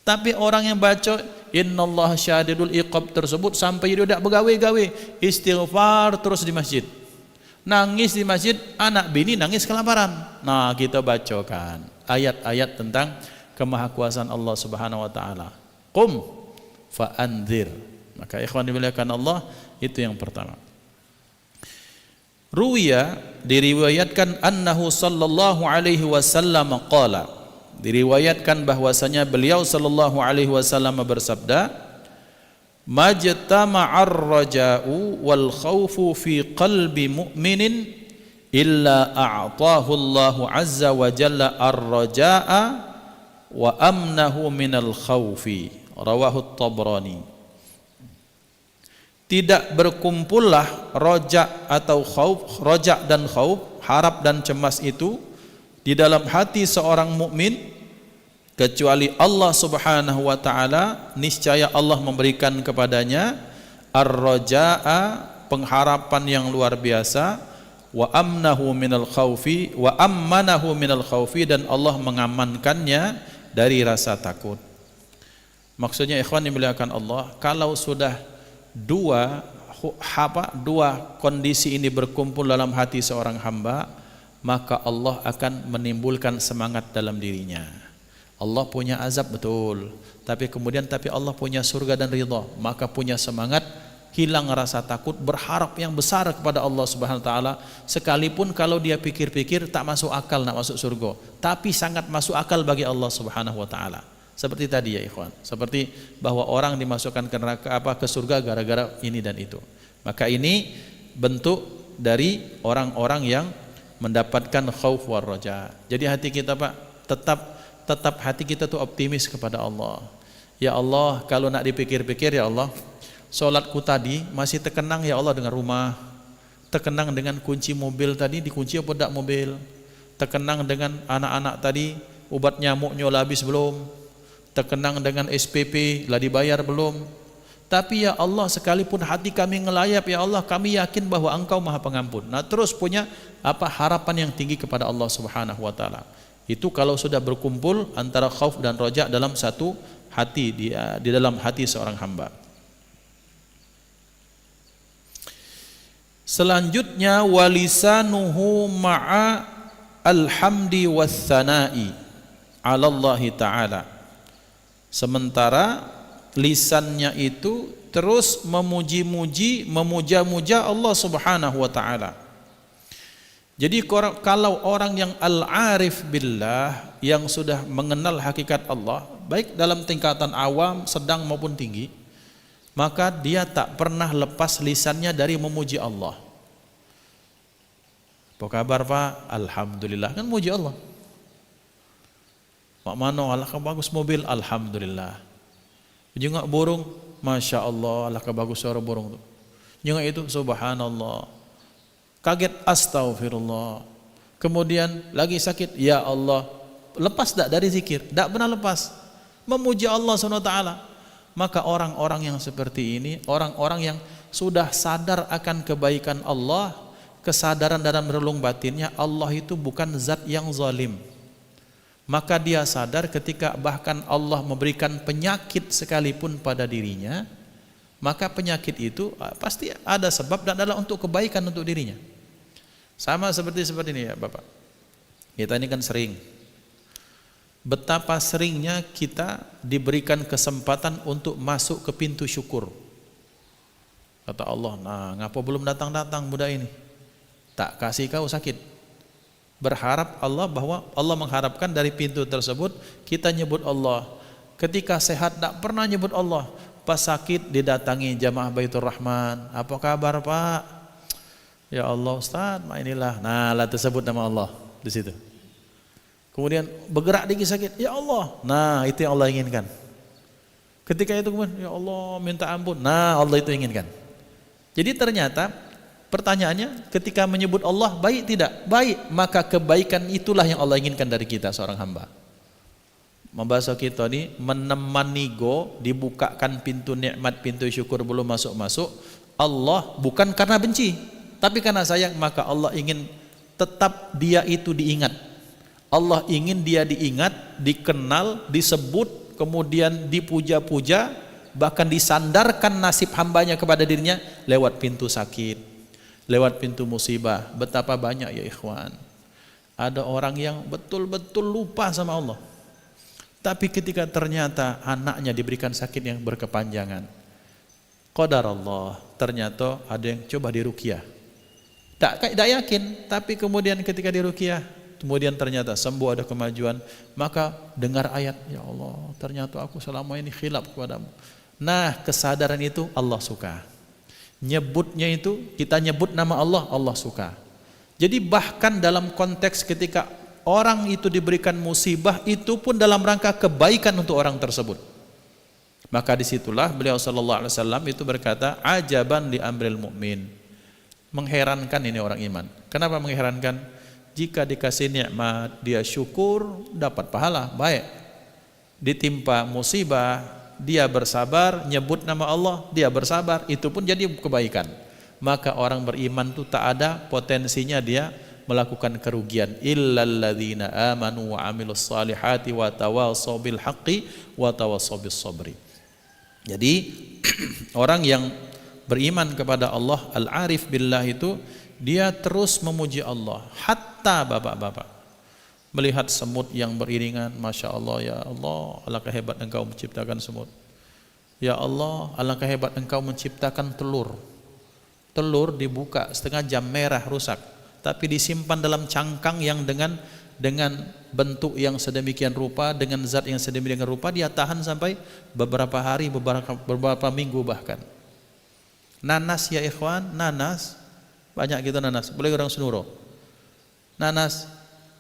Tapi orang yang baca innallaha syadidul iqab tersebut sampai dia tidak begawe-gawe, istighfar terus di masjid, nangis di masjid, anak bini nangis kelaparan. Nah, kita bacakan ayat-ayat tentang kemahakuasaan Allah Subhanahu wa taala. Qum fa anzir. Maka ikhwan dimuliakan Allah, itu yang pertama. Ruwiya, diriwayatkan annahu sallallahu alaihi wasallam qala, diriwayatkan bahwasanya beliau sallallahu alaihi wasallam bersabda, majtama'ar raja'u wal khawfu fi qalbi mu'minin illa a'tahu Allahu azza wa jalla ar-raja'a wa amnahu minal khawfi. Rawahu Tabrani. Tidak berkumpullah rojak atau khauf, rojak dan khauf, harap dan cemas itu di dalam hati seorang mukmin kecuali Allah Subhanahu wa taala, niscaya Allah memberikan kepadanya ar-raja'a, pengharapan yang luar biasa, wa amnahu minal khaufi, wa ammanahu minal khaufi, dan Allah mengamankannya dari rasa takut. Maksudnya ikhwan dimuliakan Allah, kalau sudah dua kondisi ini berkumpul dalam hati seorang hamba, maka Allah akan menimbulkan semangat dalam dirinya. Allah punya azab betul, tapi Allah punya surga dan ridha, maka punya semangat hilang rasa takut, berharap yang besar kepada Allah Subhanahu wa taala, sekalipun kalau dia pikir-pikir tak masuk akal nak masuk surga, tapi sangat masuk akal bagi Allah Subhanahu wa taala. Seperti tadi ya ikhwan, seperti bahwa orang dimasukkan ke neraka ke surga gara-gara ini dan itu. Maka ini bentuk dari orang-orang yang mendapatkan khauf war raja. Jadi hati kita Pak, tetap hati kita tuh optimis kepada Allah. Ya Allah, kalau nak dipikir-pikir ya Allah, solatku tadi masih terkenang ya Allah dengan rumah, terkenang dengan kunci mobil tadi, dikunci apa tak mobil, terkenang dengan anak-anak tadi, obat nyamuknya lah habis belum, terkenang dengan SPP lah dibayar belum. Tapi ya Allah, sekalipun hati kami ngelayap ya Allah, kami yakin bahwa Engkau Maha Pengampun. Nah terus punya harapan yang tinggi kepada Allah Subhanahu wa taala. Itu kalau sudah berkumpul antara khauf dan roja dalam satu hati, di dalam hati seorang hamba. Selanjutnya walisanuhu ma'a alhamdi wassana'i 'ala Allah taala. Sementara lisannya itu terus memuji-muji, memuja-muja Allah Subhanahu wa taala. Jadi kalau orang yang al-arif billah, yang sudah mengenal hakikat Allah, baik dalam tingkatan awam, sedang maupun tinggi, maka dia tak pernah lepas lisannya dari memuji Allah. Apa kabar Pak? Alhamdulillah, kan muji Allah. Mak mano Allah bagus mobil, alhamdulillah. Jengak burung, masya Allah, Allah bagus suara burung tu. Jengak itu subhanallah. Kaget, astagfirullah. Kemudian lagi sakit, ya Allah. Lepas tak dari zikir? Tak pernah lepas. Memuji Allah SWT. Maka orang-orang yang seperti ini, orang-orang yang sudah sadar akan kebaikan Allah, kesadaran dalam relung batinnya, Allah itu bukan zat yang zalim. Maka dia sadar ketika bahkan Allah memberikan penyakit sekalipun pada dirinya, maka penyakit itu pasti ada sebab dan adalah untuk kebaikan untuk dirinya. Sama seperti ini ya Bapak. Kita ini kan sering, betapa seringnya kita diberikan kesempatan untuk masuk ke pintu syukur. Kata Allah, nah ngapa belum datang-datang budak ini? Tak kasih kau sakit. Berharap Allah, bahwa Allah mengharapkan dari pintu tersebut kita nyebut Allah. Ketika sehat tak pernah nyebut Allah. Pas sakit didatangi jamaah Baitur Rahman. Apa kabar Pak? Ya Allah Ustaz, inilah. Nah, lah tersebut nama Allah di situ. Kemudian bergerak dikit sakit, ya Allah. Nah, itu yang Allah inginkan. Ketika itu kemudian, ya Allah minta ampun. Nah, Allah itu inginkan. Jadi ternyata pertanyaannya, ketika menyebut Allah baik tidak? Baik, maka kebaikan itulah yang Allah inginkan dari kita seorang hamba. Membahas kita ini menemani dibukakan pintu nikmat, pintu syukur belum masuk-masuk. Allah bukan karena benci, tapi karena sayang, maka Allah ingin tetap dia itu diingat. Allah ingin dia diingat, dikenal, disebut, kemudian dipuja-puja, bahkan disandarkan nasib hambanya kepada dirinya lewat pintu sakit, lewat pintu musibah. Betapa banyak ya ikhwan, ada orang yang betul-betul lupa sama Allah, tapi ketika ternyata anaknya diberikan sakit yang berkepanjangan, qadar Allah, ternyata ada yang coba diruqyah. Tak yakin, tapi kemudian ketika diruqyah, kemudian ternyata sembuh, ada kemajuan, maka dengar ayat, ya Allah, ternyata aku selama ini khilaf kepadamu. Nah, kesadaran itu Allah suka. Nyebutnya itu, kita nyebut nama Allah, Allah suka. Jadi bahkan dalam konteks ketika orang itu diberikan musibah, itu pun dalam rangka kebaikan untuk orang tersebut. Maka disitulah beliau sallallahu alaihi wasallam itu berkata, ajaban li amril mu'min. Mengherankan ini orang iman. Kenapa mengherankan? Jika dikasih nikmat, dia syukur, dapat pahala, baik. Ditimpa musibah, dia bersabar, nyebut nama Allah, dia bersabar, itu pun jadi kebaikan. Maka orang beriman itu tak ada potensinya dia melakukan kerugian. Illal ladzina amanu wa amilus salihati wa tawassaw bil haqqi wa tawassaw bis sabri. Jadi orang yang beriman kepada Allah, al-arif billah itu, dia terus memuji Allah. Hatta bapak-bapak melihat semut yang beriringan, masya Allah, ya Allah, alangkah hebat engkau menciptakan semut. Ya Allah, alangkah hebat Engkau menciptakan telur. Telur dibuka setengah jam merah rusak, tapi disimpan dalam cangkang yang dengan bentuk yang sedemikian rupa, dengan zat yang sedemikian rupa, dia tahan sampai beberapa hari, beberapa minggu bahkan. Nanas ya ikhwan, nanas, banyak gitu nanas, boleh orang Senuro. Nanas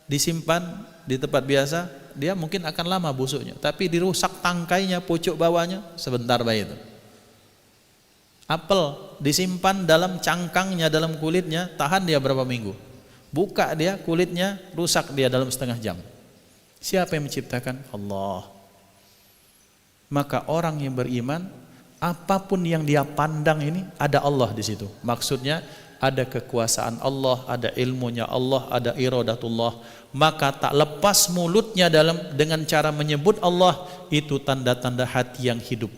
disimpan di tempat biasa, dia mungkin akan lama busuknya, tapi dirusak tangkainya, pucuk bawahnya, sebentar baik itu. Apel disimpan dalam cangkangnya, dalam kulitnya, tahan dia berapa minggu. Buka dia, kulitnya rusak dia dalam setengah jam. Siapa yang menciptakan? Allah. Maka orang yang beriman, apapun yang dia pandang ini ada Allah di situ. Maksudnya ada kekuasaan Allah, ada ilmunya Allah, ada iradatullah. Maka tak lepas mulutnya dengan cara menyebut Allah, itu tanda-tanda hati yang hidup.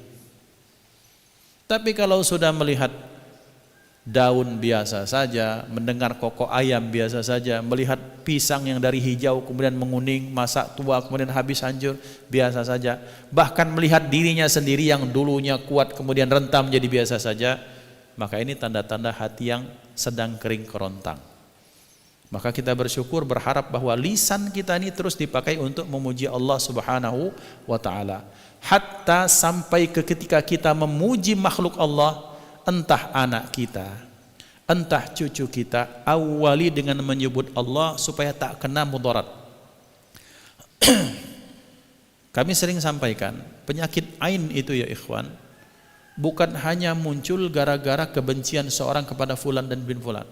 Tapi kalau sudah melihat daun biasa saja, mendengar kokok ayam biasa saja, melihat pisang yang dari hijau kemudian menguning, masak tua kemudian habis hancur, biasa saja. Bahkan melihat dirinya sendiri yang dulunya kuat kemudian renta menjadi biasa saja, maka ini tanda-tanda hati yang sedang kering kerontang. Maka kita bersyukur, berharap bahwa lisan kita ini terus dipakai untuk memuji Allah Subhanahu wa ta'ala. Hatta sampai ke ketika kita memuji makhluk Allah, entah anak kita, entah cucu kita, awali dengan menyebut Allah supaya tak kena mudarat. Kami sering sampaikan, penyakit ain itu ya ikhwan, bukan hanya muncul gara-gara kebencian seorang kepada fulan dan bin fulan,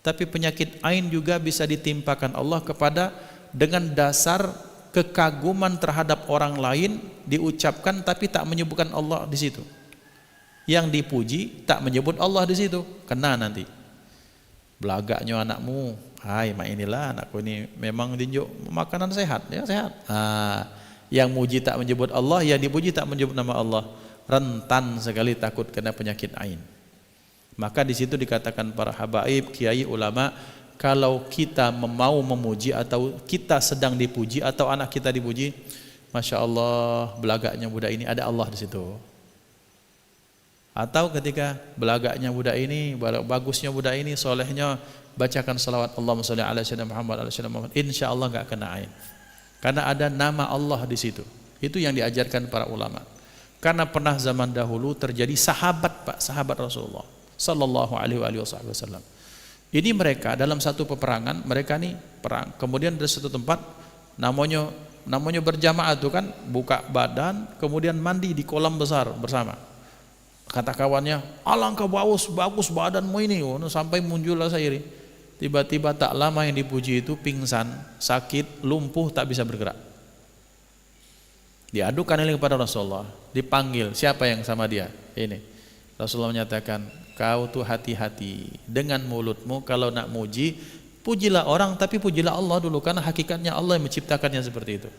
tapi penyakit ain juga bisa ditimpakan Allah kepada dengan dasar kekaguman terhadap orang lain diucapkan tapi tak menyebutkan Allah di situ. Yang dipuji tak menyebut Allah di situ, kena nanti. Belagaknya anakmu, hai mak inilah anakku ini memang dinjuk makanan sehat, ya sehat. Yang muji tak menyebut Allah, yang dipuji tak menyebut nama Allah, rentan sekali takut kena penyakit ain. Maka di situ dikatakan para habaib, kiai, ulama, kalau kita mau memuji atau kita sedang dipuji atau anak kita dipuji, masya Allah belagaknya budak ini ada Allah di situ. Atau ketika belagaknya budak ini, bagusnya budak ini, solehnya, bacakan salawat Allahumma sholli ala sayyidina Muhammad ala sayyidina Muhammad, insya Allah gak kena ain. Karena ada nama Allah di situ. Itu yang diajarkan para ulama. Karena pernah zaman dahulu terjadi sahabat Pak, sahabat Rasulullah sallallahu alaihi wasallam. Ini mereka dalam satu peperangan, mereka nih perang. Kemudian dari satu tempat namanya berjamaah itu kan, buka badan, kemudian mandi di kolam besar bersama. Kata kawannya, alangkah bagus badanmu ini, sampai muncullah saya ini. Tiba-tiba tak lama yang dipuji itu pingsan, sakit, lumpuh, tak bisa bergerak. Diadukan ini kepada Rasulullah, dipanggil, siapa yang sama dia? Ini. Rasulullah menyatakan, kau tuh hati-hati dengan mulutmu, kalau nak muji, pujilah orang tapi pujilah Allah dulu, karena hakikatnya Allah yang menciptakannya seperti itu.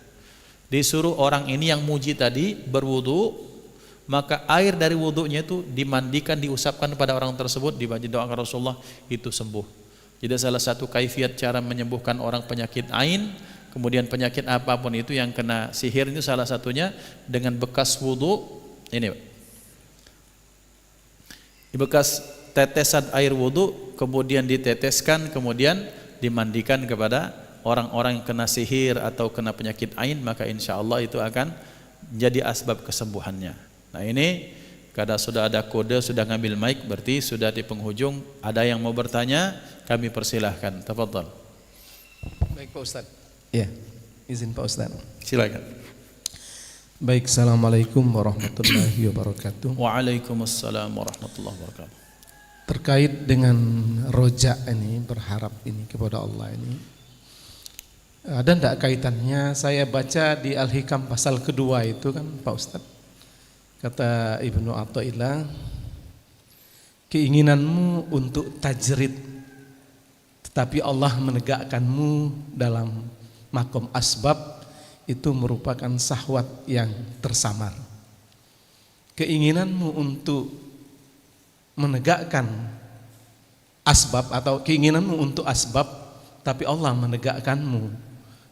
Disuruh orang ini yang muji tadi berwudu, maka air dari wudunya itu dimandikan, diusapkan pada orang tersebut, dibaca doakan Rasulullah, itu sembuh. Jadi salah satu kaifiat cara menyembuhkan orang penyakit ain, kemudian penyakit apapun itu yang kena sihir, itu salah satunya dengan bekas wudu ini, bekas tetesan air wudu kemudian diteteskan, kemudian dimandikan kepada orang-orang yang kena sihir atau kena penyakit ain, maka insya Allah itu akan jadi asbab kesembuhannya. Nah ini kada sudah ada kode, sudah ngambil mic, berarti sudah di penghujung. Ada yang mau bertanya, kami persilahkan. Tafadhal. Baik Pak Ustadz. Ya, izin Pak Ustadz. Silakan. Baik, assalamualaikum warahmatullahi wabarakatuh. Waalaikumsalam warahmatullahi wabarakatuh. Terkait dengan roja ini, berharap ini kepada Allah ini, ada enggak kaitannya? Saya baca di Al-Hikam pasal kedua itu kan Pak Ustadz, kata Ibnu Athaillah, keinginanmu untuk tajrid, tetapi Allah menegakkanmu dalam makom asbab, itu merupakan syahwat yang tersamar. Keinginanmu untuk menegakkan asbab atau keinginanmu untuk asbab, tapi Allah menegakkanmu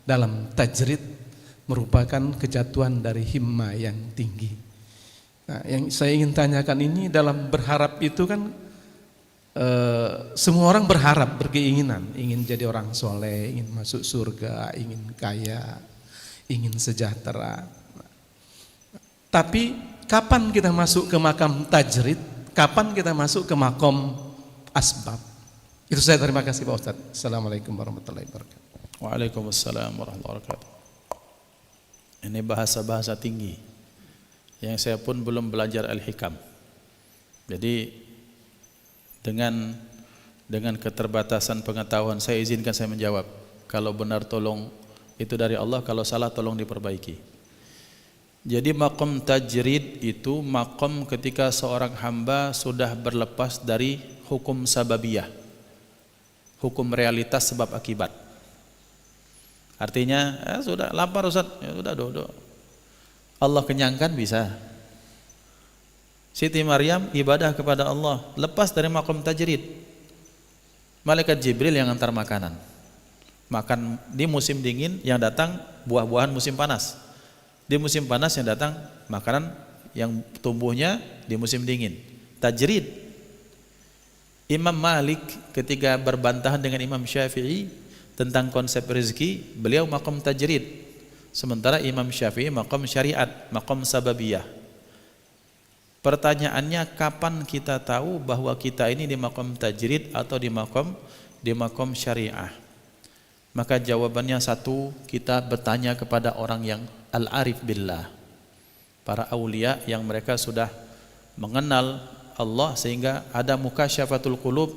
dalam tajrid, merupakan kejatuhan dari himmah yang tinggi. Nah, yang saya ingin tanyakan ini dalam berharap itu kan semua orang berharap, berkeinginan, ingin jadi orang soleh, ingin masuk surga, ingin kaya, ingin sejahtera. Tapi kapan kita masuk ke makam tajrid? Kapan kita masuk ke makom asbab? Itu saya terima kasih Pak Ustadz. Assalamualaikum warahmatullahi wabarakatuh. Waalaikumsalam warahmatullahi wabarakatuh. Ini bahasa-bahasa tinggi yang saya pun belum belajar Al-Hikam. Jadi dengan keterbatasan pengetahuan saya izinkan saya menjawab. Kalau benar tolong itu dari Allah, kalau salah tolong diperbaiki. Jadi makom tajrid itu makom ketika seorang hamba sudah berlepas dari hukum sababiyah, hukum realitas sebab akibat. Artinya sudah lapar Ustaz, ya sudah dodo. Allah kenyangkan bisa. Siti Maryam ibadah kepada Allah, lepas dari makom tajrid. Malaikat Jibril yang antar makanan. Makan di musim dingin, yang datang buah-buahan musim panas. Di musim panas yang datang makanan yang tumbuhnya di musim dingin. Tajrid. Imam Malik ketika berbantahan dengan Imam Syafi'i tentang konsep rezeki, beliau makom tajrid. Sementara Imam Syafi'i makom syariat, makom sababiyah. Pertanyaannya, kapan kita tahu bahwa kita ini di makom tajrid atau di makom syariah? Maka jawabannya satu, kita bertanya kepada orang yang al-arif billah, para aulia yang mereka sudah mengenal Allah sehingga ada mukasyafatul qulub.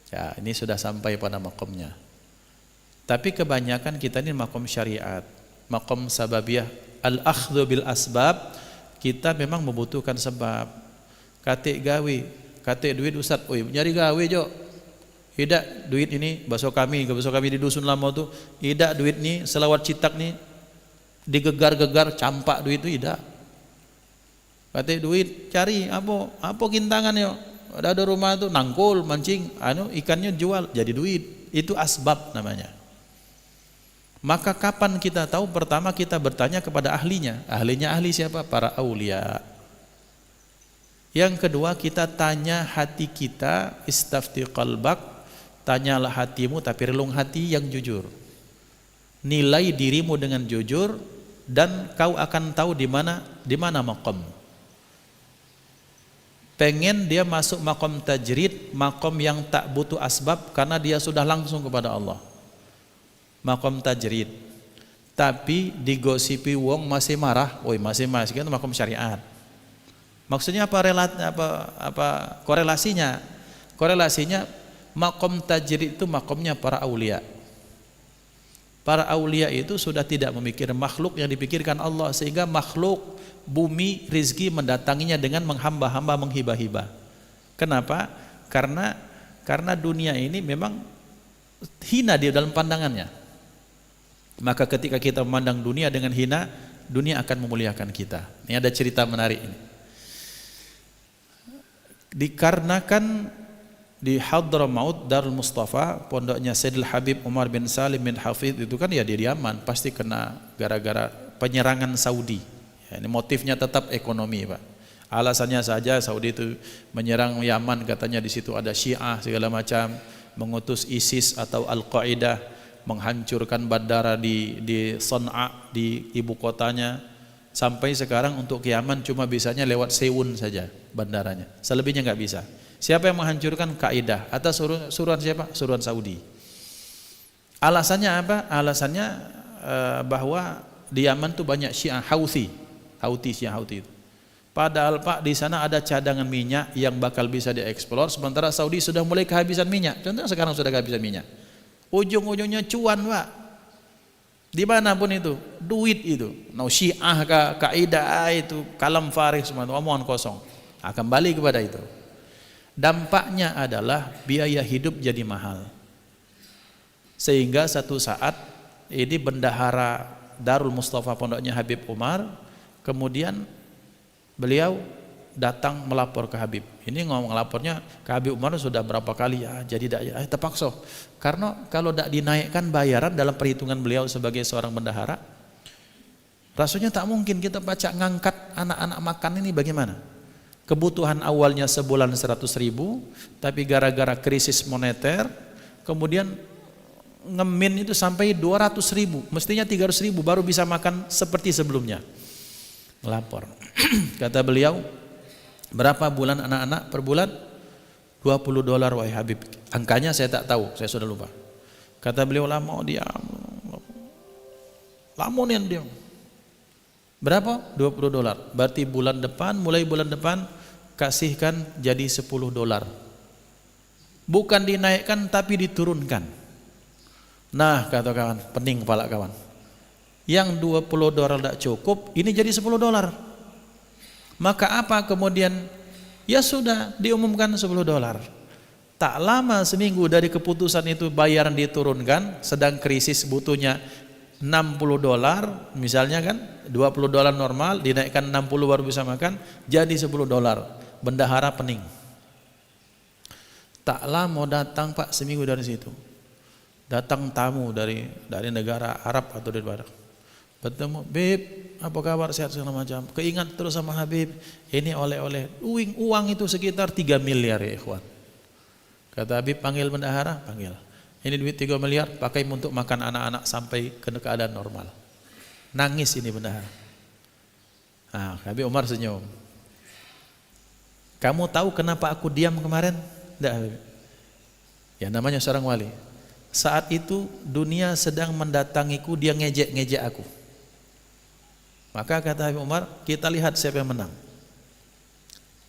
Ya, ini sudah sampai pada makomnya. Tapi kebanyakan kita ini makom syariat, makom sababiyah, al-akhdhu bil asbab. Kita memang membutuhkan sebab. Katik gawe, katik duit Ustaz, oi nyari gawe jo. Tidak duit ini besok kami di dusun lama tu, tidak duit ni selawat citak ni digegar-gegar campak duit itu tidak. Katik duit cari apa kintangan yo. Ada rumah tu nangkul mancing, ikannya jual jadi duit. Itu asbab namanya. Maka kapan kita tahu? Pertama kita bertanya kepada ahlinya. Ahlinya ahli siapa? Para aulia. Yang kedua kita tanya hati kita, istafti qalbak, tanyalah hatimu tapi relung hati yang jujur. Nilai dirimu dengan jujur dan kau akan tahu di mana maqam. Pengen dia masuk makom tajrid, makom yang tak butuh asbab karena dia sudah langsung kepada Allah. Makom tajrid, tapi digosipi wong masih marah, woi masih kan makom syariat. Maksudnya apa korelasinya? Korelasinya makom tajrid itu makomnya para aulia. Para aulia itu sudah tidak memikir makhluk yang dipikirkan Allah, sehingga makhluk bumi rizki mendatanginya dengan menghamba-hamba, menghibah-hibah. Kenapa? Karena dunia ini memang hina di dalam pandangannya. Maka ketika kita memandang dunia dengan hina, dunia akan memuliakan kita. Ini ada cerita menarik ini. Dikarenakan di Hadramaut Darul Mustafa, pondoknya Sayyidil Habib Umar bin Salim bin Hafidh itu kan ya di Yaman, pasti kena gara-gara penyerangan Saudi. Ya, ini motifnya tetap ekonomi, Pak. Alasannya saja Saudi itu menyerang Yaman, katanya di situ ada Syiah segala macam, mengutus ISIS atau Al-Qaeda menghancurkan bandara di Sana'a, di ibu kotanya. Sampai sekarang untuk ke Yaman cuma bisanya lewat Sewun saja bandaranya, selebihnya nggak bisa. Siapa yang menghancurkan? Kaidah atas suruhan siapa? Suruhan Saudi. Alasannya apa? Alasannya bahwa di Yaman tuh banyak Syiah Houthi Syiah Houthi itu. Padahal Pak di sana ada cadangan minyak yang bakal bisa dieksplor, sementara Saudi sudah mulai kehabisan minyak. Contohnya sekarang sudah kehabisan minyak. Ujung-ujungnya cuan, Pak. Di mana pun itu, duit itu. Syiah kaidah itu kalam farih semua, omongan kosong. Akan balik kepada itu. Dampaknya adalah biaya hidup jadi mahal. Sehingga satu saat ini bendahara Darul Mustafa pondoknya Habib Umar, kemudian beliau datang melapor ke Habib. Ini ngomong lapornya ke Habib Umar sudah berapa kali ya, jadi terpaksa. Karena kalau tidak dinaikkan bayaran dalam perhitungan beliau sebagai seorang bendahara, Rasanya tak mungkin kita baca ngangkat anak-anak makan ini bagaimana? Kebutuhan awalnya sebulan 100.000, tapi gara-gara krisis moneter, kemudian ngemin itu sampai 200.000, mestinya 300.000 baru bisa makan seperti sebelumnya. Lapor. Kata beliau, berapa bulan anak-anak per bulan? $20 wahai Habib. Angkanya saya tak tahu, saya sudah lupa. Kata beliau, lama dia. Lamunin dia. Berapa? $20. Berarti bulan depan, mulai bulan depan kasihkan jadi $10. Bukan dinaikkan tapi diturunkan. Nah, kata kawan, pening kepala kawan. Yang $20 tidak cukup, ini jadi $10. Maka apa kemudian? Ya sudah, diumumkan $10. Tak lama seminggu dari keputusan itu bayaran diturunkan, sedang krisis butuhnya $60 misalnya kan, $20 normal dinaikkan 60 baru bisa makan, jadi $10. Bendahara pening. Tak lama datang Pak, seminggu dari situ datang tamu dari negara Arab atau dari mana, bertemu, Bib, apa kabar, sehat segala macam, keingat terus sama Habib, ini oleh-oleh, uang itu sekitar 3 miliar ya ikhwan. Kata Habib, panggil bendahara, panggil. Ini duit 3 miliar, pakai untuk makan anak-anak sampai ke keadaan normal. Nangis ini bendahara. Nah, Habib Umar senyum. Kamu tahu kenapa aku diam kemarin? Tidak, Habib. Ya namanya seorang wali. Saat itu dunia sedang mendatangiku, dia ngejek-ngejek aku. Maka kata Habib Umar, kita lihat siapa yang menang.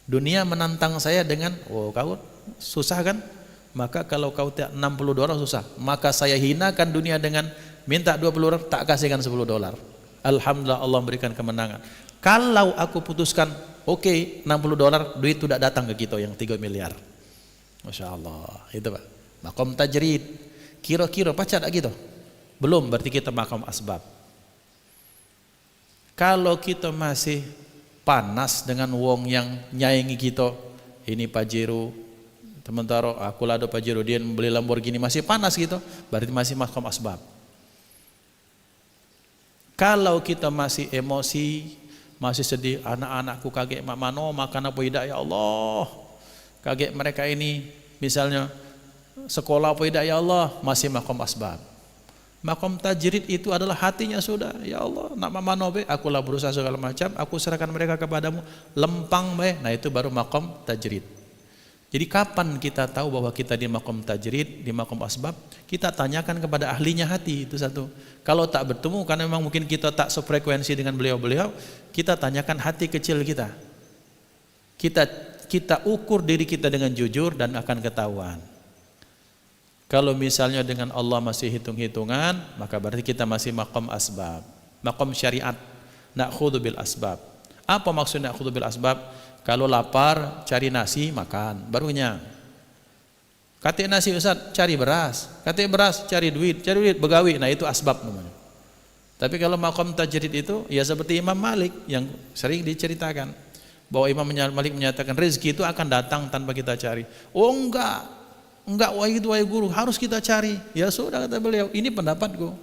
Dunia menantang saya dengan, oh kau susah kan? Maka kalau kau tak $60 susah, maka saya hinakan dunia dengan minta $20, tak kasihkan $10. Alhamdulillah Allah berikan kemenangan. Kalau aku putuskan oke, $60, duit tidak datang ke kita yang 3 miliar. Masya Allah, itu Pak. Makom tajrid. Kira-kira pacar tak gitu? Belum, berarti kita makom asbab. Kalau kita masih panas dengan wong yang nyaingi kita, ini Pajero, sementara aku lado Pajero, dia membeli Lamborghini, masih panas gitu, berarti masih makom asbab. Kalau kita masih emosi, masih sedih, anak-anakku kaget mak mano makan apa tidak ya Allah, kaget mereka ini misalnya sekolah apa tidak ya Allah, masih makom asbab. Makom tajrid itu adalah hatinya sudah, ya Allah, nak mano be, akulah berusaha segala macam, aku serahkan mereka kepadamu, lempang be. Nah itu baru makom tajrid. Jadi kapan kita tahu bahwa kita di makom tajrid, di makom asbab? Kita tanyakan kepada ahlinya hati, itu satu. Kalau tak bertemu, karena memang mungkin kita tak sefrekuensi dengan beliau-beliau, kita tanyakan hati kecil kita. Kita ukur diri kita dengan jujur dan akan ketahuan. Kalau misalnya dengan Allah masih hitung-hitungan, maka berarti kita masih makom asbab, makom syariat. Na'khudhu bil asbab. Apa maksud na'khudhu bil asbab? Kalau lapar, cari nasi, makan, barunya. Kata nasi Ustaz, cari beras. Kata beras, cari duit, begawi. Nah itu asbab namanya. Tapi kalau makom tajrid itu, ya seperti Imam Malik yang sering diceritakan, bahwa Imam Malik menyatakan rezeki itu akan datang tanpa kita cari. Oh enggak, wahai guru, harus kita cari. Ya sudah, kata beliau, ini pendapatku.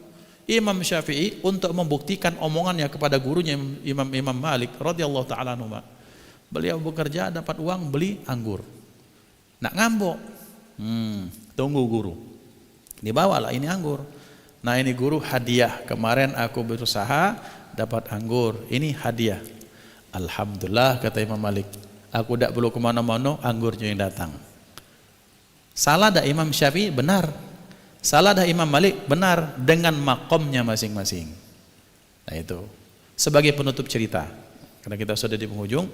Imam Syafi'i untuk membuktikan omongannya kepada gurunya Imam Malik radhiyallahu taala anhu, beliau bekerja dapat uang beli anggur. Nak ngambok, tunggu guru, dibawalah ini anggur. Nah ini guru hadiah, kemarin aku berusaha dapat anggur, ini hadiah. Alhamdulillah, kata Imam Malik, aku tidak perlu kemana-mana, anggurnya yang datang. Salah dah Imam Syafi'i? Benar. Salah dah Imam Malik? Benar, dengan makomnya masing-masing. Nah itu sebagai penutup cerita, karena kita sudah di penghujung.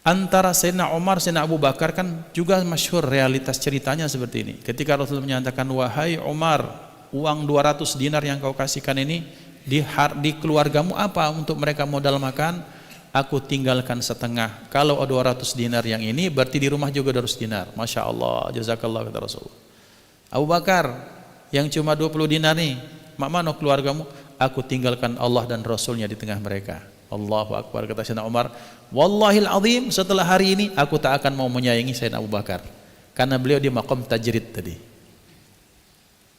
Antara Sayyidina Umar, Sayyidina Abu Bakar kan juga masyhur realitas ceritanya seperti ini. Ketika Rasulullah menyatakan, wahai Umar, uang 200 dinar yang kau kasihkan ini di keluargamu apa untuk mereka modal makan? Aku tinggalkan setengah. Kalau 200 dinar yang ini, berarti di rumah juga 200 dinar. Masya Allah, jazakallah, kata Rasulullah. Abu Bakar, yang cuma 20 dinar nih, mak mano keluargamu? Aku tinggalkan Allah dan Rasulnya di tengah mereka. Allahu Akbar, kata Sayyidina Umar. Wallahil azim, setelah hari ini aku tak akan mau menyayangi Sayyidina Abu Bakar, karena beliau di makom tajrid tadi.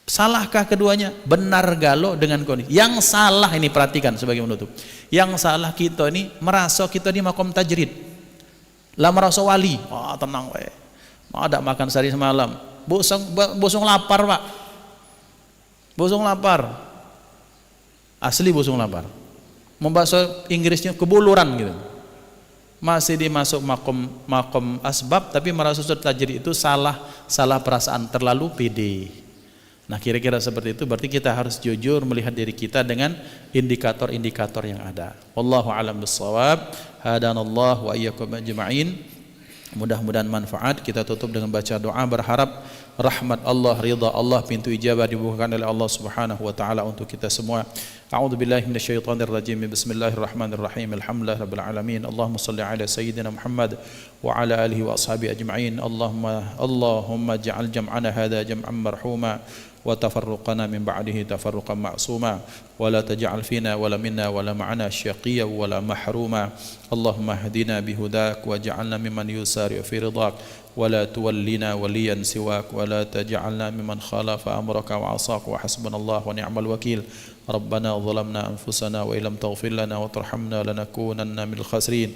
Salahkah keduanya? Benar galo dengan kondisi. Yang salah ini perhatikan sebagai menutup. Yang salah kita ini merasa kita di makom tajrid. Lah merasa wali. Wah, tenang we. Mau ada makan sehari semalam. Bosong lapar, Pak. Bosong lapar. Asli bosong lapar. Membahasa Inggrisnya kebuluran gitu. Masih dimasuk makom asbab tapi merasa tajrid itu salah perasaan, terlalu pede. Nah kira-kira seperti itu berarti kita harus jujur melihat diri kita dengan indikator-indikator yang ada. Wallahu a'lam bissawab. Hadanallah wa iyyakum ajma'in. Mudah-mudahan manfaat. Kita tutup dengan baca doa berharap rahmat Allah, ridha Allah, pintu ijabah dibukakan oleh Allah Subhanahu wa taala untuk kita semua. A'udzu billahi minasyaitonir rajim. Bismillahirrahmanirrahim. Alhamdulillahirabbil alamin. Allahumma shalli ala sayyidina Muhammad wa ala alihi wa ashabihi ajma'in. Allahumma ij'al jam'ana hadha jam'an marhuma وتفرقنا من بعده تفرقا معصوما ولا تجعل فينا ولا منا ولا معنا شقيا ولا محروما اللهم اهدنا بهداك واجعلنا ممن يسارع في رضاك ولا تولنا وليا سواك ولا تجعلنا ممن خالف أمرك وعصاك وحسبنا الله ونعم الوكيل ربنا ظلمنا أنفسنا وإن لم تغفر لنا وترحمنا لنكونن من الخاسرين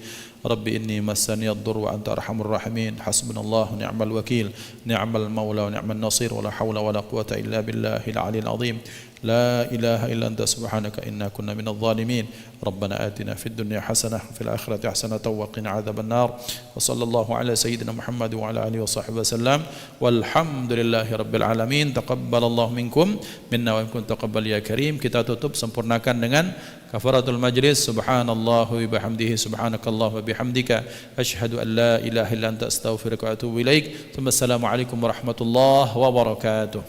رب إني مسني الضر وأنت أرحم الراحمين حسبنا الله ونعم الوكيل نعم المولى ونعم النصير ولا حول ولا قوة إلا بالله العلي العظيم لا إله إلا أنت سبحانك إنا كنا من الظالمين ربنا آتنا في الدنيا حسنة وفي الآخرة حسنة وقنا عذاب النار وصلى الله على سيدنا محمد وعلى آله وصحبه وسلم والحمد لله رب العالمين تقبل الله منكم منا ومنكم تقبل يا كريم. Kita tutup sempurnakan dengan kafaratul majlis. Subhanallah wa bihamdihi subhanakallah wa bihamdika asyhadu an la ilaha illa anta astaghfiruka wa atubu ilaik. Assalamualaikum warahmatullahi wabarakatuh.